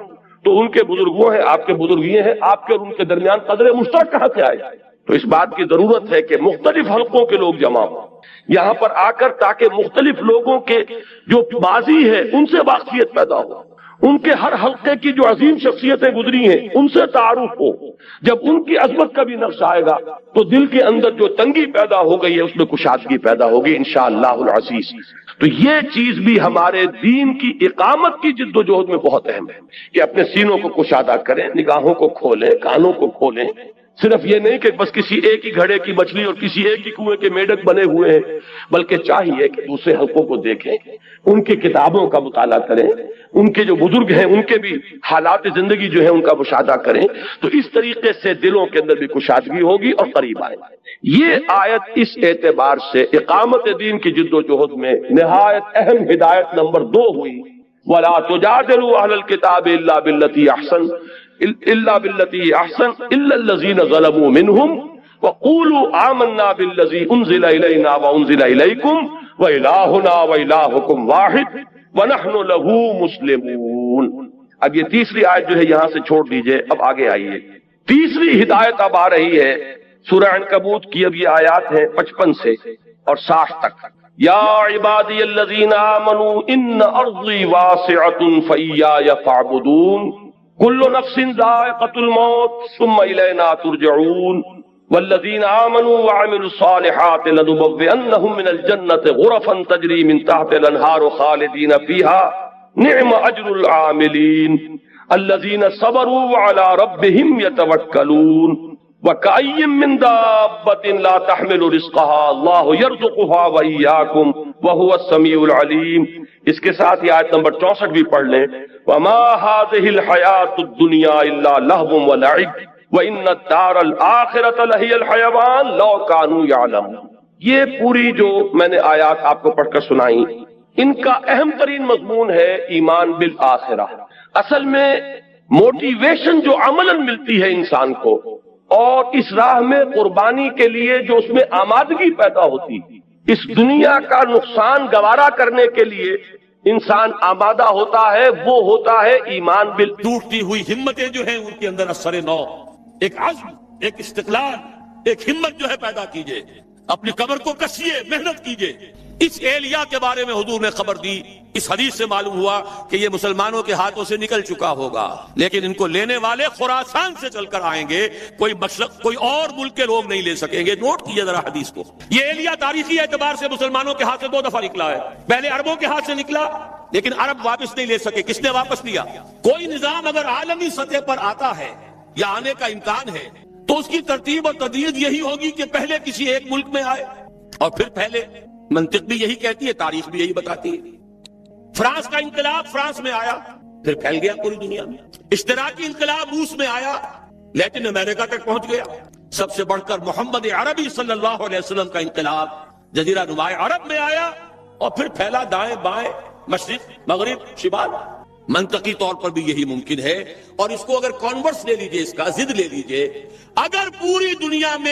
تو ان کے بزرگ وہ ہیں، آپ کے بزرگ یہ ہیں، آپ کے اور ان کے درمیان قدر مشترک کہاں سے آئے؟ تو اس بات کی ضرورت ہے کہ مختلف حلقوں کے لوگ جمع ہوں یہاں پر آ کر، تاکہ مختلف لوگوں کے جو ماضی ہے ان سے واقفیت پیدا ہو، ان کے ہر حلقے کی جو عظیم شخصیتیں گزری ہیں ان سے تعارف ہو۔ جب ان کی عظمت کا بھی نقش آئے گا تو دل کے اندر جو تنگی پیدا ہو گئی ہے اس میں کشادگی پیدا ہوگی انشاءاللہ العزیز۔ تو یہ چیز بھی ہمارے دین کی اقامت کی جد و جہد میں بہت اہم ہے کہ اپنے سینوں کو کشادہ کریں، نگاہوں کو کھولیں، کانوں کو کھولیں۔ صرف یہ نہیں کہ بس کسی ایک ہی گھڑے کی مچھلی اور کسی ایک ہی کنویں کے میڈک بنے ہوئے ہیں، بلکہ چاہیے کہ دوسرے حلقوں کو دیکھیں، ان کی کتابوں کا مطالعہ کریں، ان کے جو بزرگ ہیں ان کے بھی حالات زندگی جو ہے ان کا مشاہدہ کریں، تو اس طریقے سے دلوں کے اندر بھی کشادگی ہوگی اور قریب آئے۔ یہ آیت اس اعتبار سے اقامت دین کی جد و جہد میں نہایت اہم ہدایت نمبر 2 ہوئی، وَلَا تُجَادِلُوا أَهْلَ الْكِتَابِ إِلَّا بِالَّتِي أَحْسَنَ إِلَّا الَّذِينَ ظَلَمُوا مِنْهُمْ وَقُولُوا آمَنَّا بِالَّذِي أُنزِلَ إِلَيْنَا وَأُنزِلَ إِلَيْكُمْ وَإِلَٰهُنَا وَإِلَٰهُكُمْ وَاحِدٌ وَنَحْنُ لَهُ مُسْلِمُونَ۔ اب یہ تیسری آیت جو ہے یہاں سے چھوڑ دیجئے، اب آگے آئیے۔ تیسری ہدایت اب آ رہی ہے سورہ عنکبوت کی، اب یہ آیات ہیں 55 سے اور 60 تک۔ یا عبادی الذین آمنوا ان ارضی واسعۃ فایای فاعبدون کل نفس ذائقۃ الموت ثم الینا ترجعون والذین آمنوا وعملوا الصالحات لنبوئنهم من الجنة غرفا تجری من تحت الانہار خالدین فیہا نعم اجر العاملین الذین صبروا وعلی ربهم یتوکلون وَكَأَيٍّ مِّن دَابَّةٍ لَا تَحْمِلُ رِزْقَهَا اللَّهُ يَرْزُقُهَا وَإِيَّاكُمْ وَهُوَ السَّمِيعُ الْعَلِيمُ۔ اس کے ساتھ یہ آیت نمبر 64 بھی پڑھ لیں۔ وَمَا هَٰذِهِ الْحَيَاةُ الدُّنْيَا إِلَّا لَهْوٌ وَلَعِبٌ وَإِنَّ الدَّارَ الْآخِرَةَ لَهِيَ الْحَيَوَانُ لَوْ كَانُوا يَعْلَمُونَ۔ یہ پوری جو میں نے آیات آپ کو پڑھ کر سنائی، ان کا اہم ترین مضمون ہے ایمان بالآخرہ۔ اصل میں موٹیویشن جو عملاً ملتی ہے انسان کو اور اس راہ میں قربانی کے لیے جو اس میں آمادگی پیدا ہوتی، اس دنیا کا نقصان گوارا کرنے کے لیے انسان آمادہ ہوتا ہے، وہ ہوتا ہے ایمان ٹوٹتی ہوئی ہمتیں جو ہیں ان کے اندر اثر نو، ایک عزم، ایک استقلال، ایک ہمت جو ہے پیدا کیجئے، اپنی قبر کو کسیے، محنت کیجئے۔ اس ایلیا کے بارے میں حضور نے خبر دی، اس حدیث سے معلوم ہوا کہ یہ مسلمانوں کے ہاتھوں سے نکل چکا ہوگا، لیکن ان کو لینے والے خراسان سے چل کر آئیں گے، کوئی مشرق کوئی اور ملک کے لوگ نہیں لے سکیں گے۔ نوٹ کیجئے ذرا حدیث کو۔ یہ ایلیا تاریخی اعتبار سے مسلمانوں کے ہاتھ سے 2 دفعہ نکلا ہے، پہلے عربوں کے ہاتھ سے نکلا لیکن عرب واپس نہیں لے سکے۔ کس نے واپس لیا؟ کوئی نظام اگر عالمی سطح پر آتا ہے یا آنے کا امکان ہے تو اس کی ترتیب اور تدریج یہی ہوگی کہ پہلے کسی ایک ملک میں آئے اور پھر پھیلے۔ منطق بھی یہی کہتی ہے، تاریخ بھی یہی بتاتی ہے۔ فرانس کا انقلاب فرانس میں آیا، پھر پھیل گیا پوری دنیا میں. اشتراکی انقلاب روس میں آیا، لیٹن امریکہ تک پہنچ گیا. سب سے بڑھ کر محمد عربی صلی اللہ علیہ وسلم کا انقلاب جزیرہ نمائے عرب میں آیا اور پھر پھیلا دائیں بائیں، مشرق مغرب شمال. منطقی طور پر بھی یہی ممکن ہے. اور اس کو اگر کانورس لے لیجئے، اس کا ضد لے لیجئے، اگر پوری دنیا میں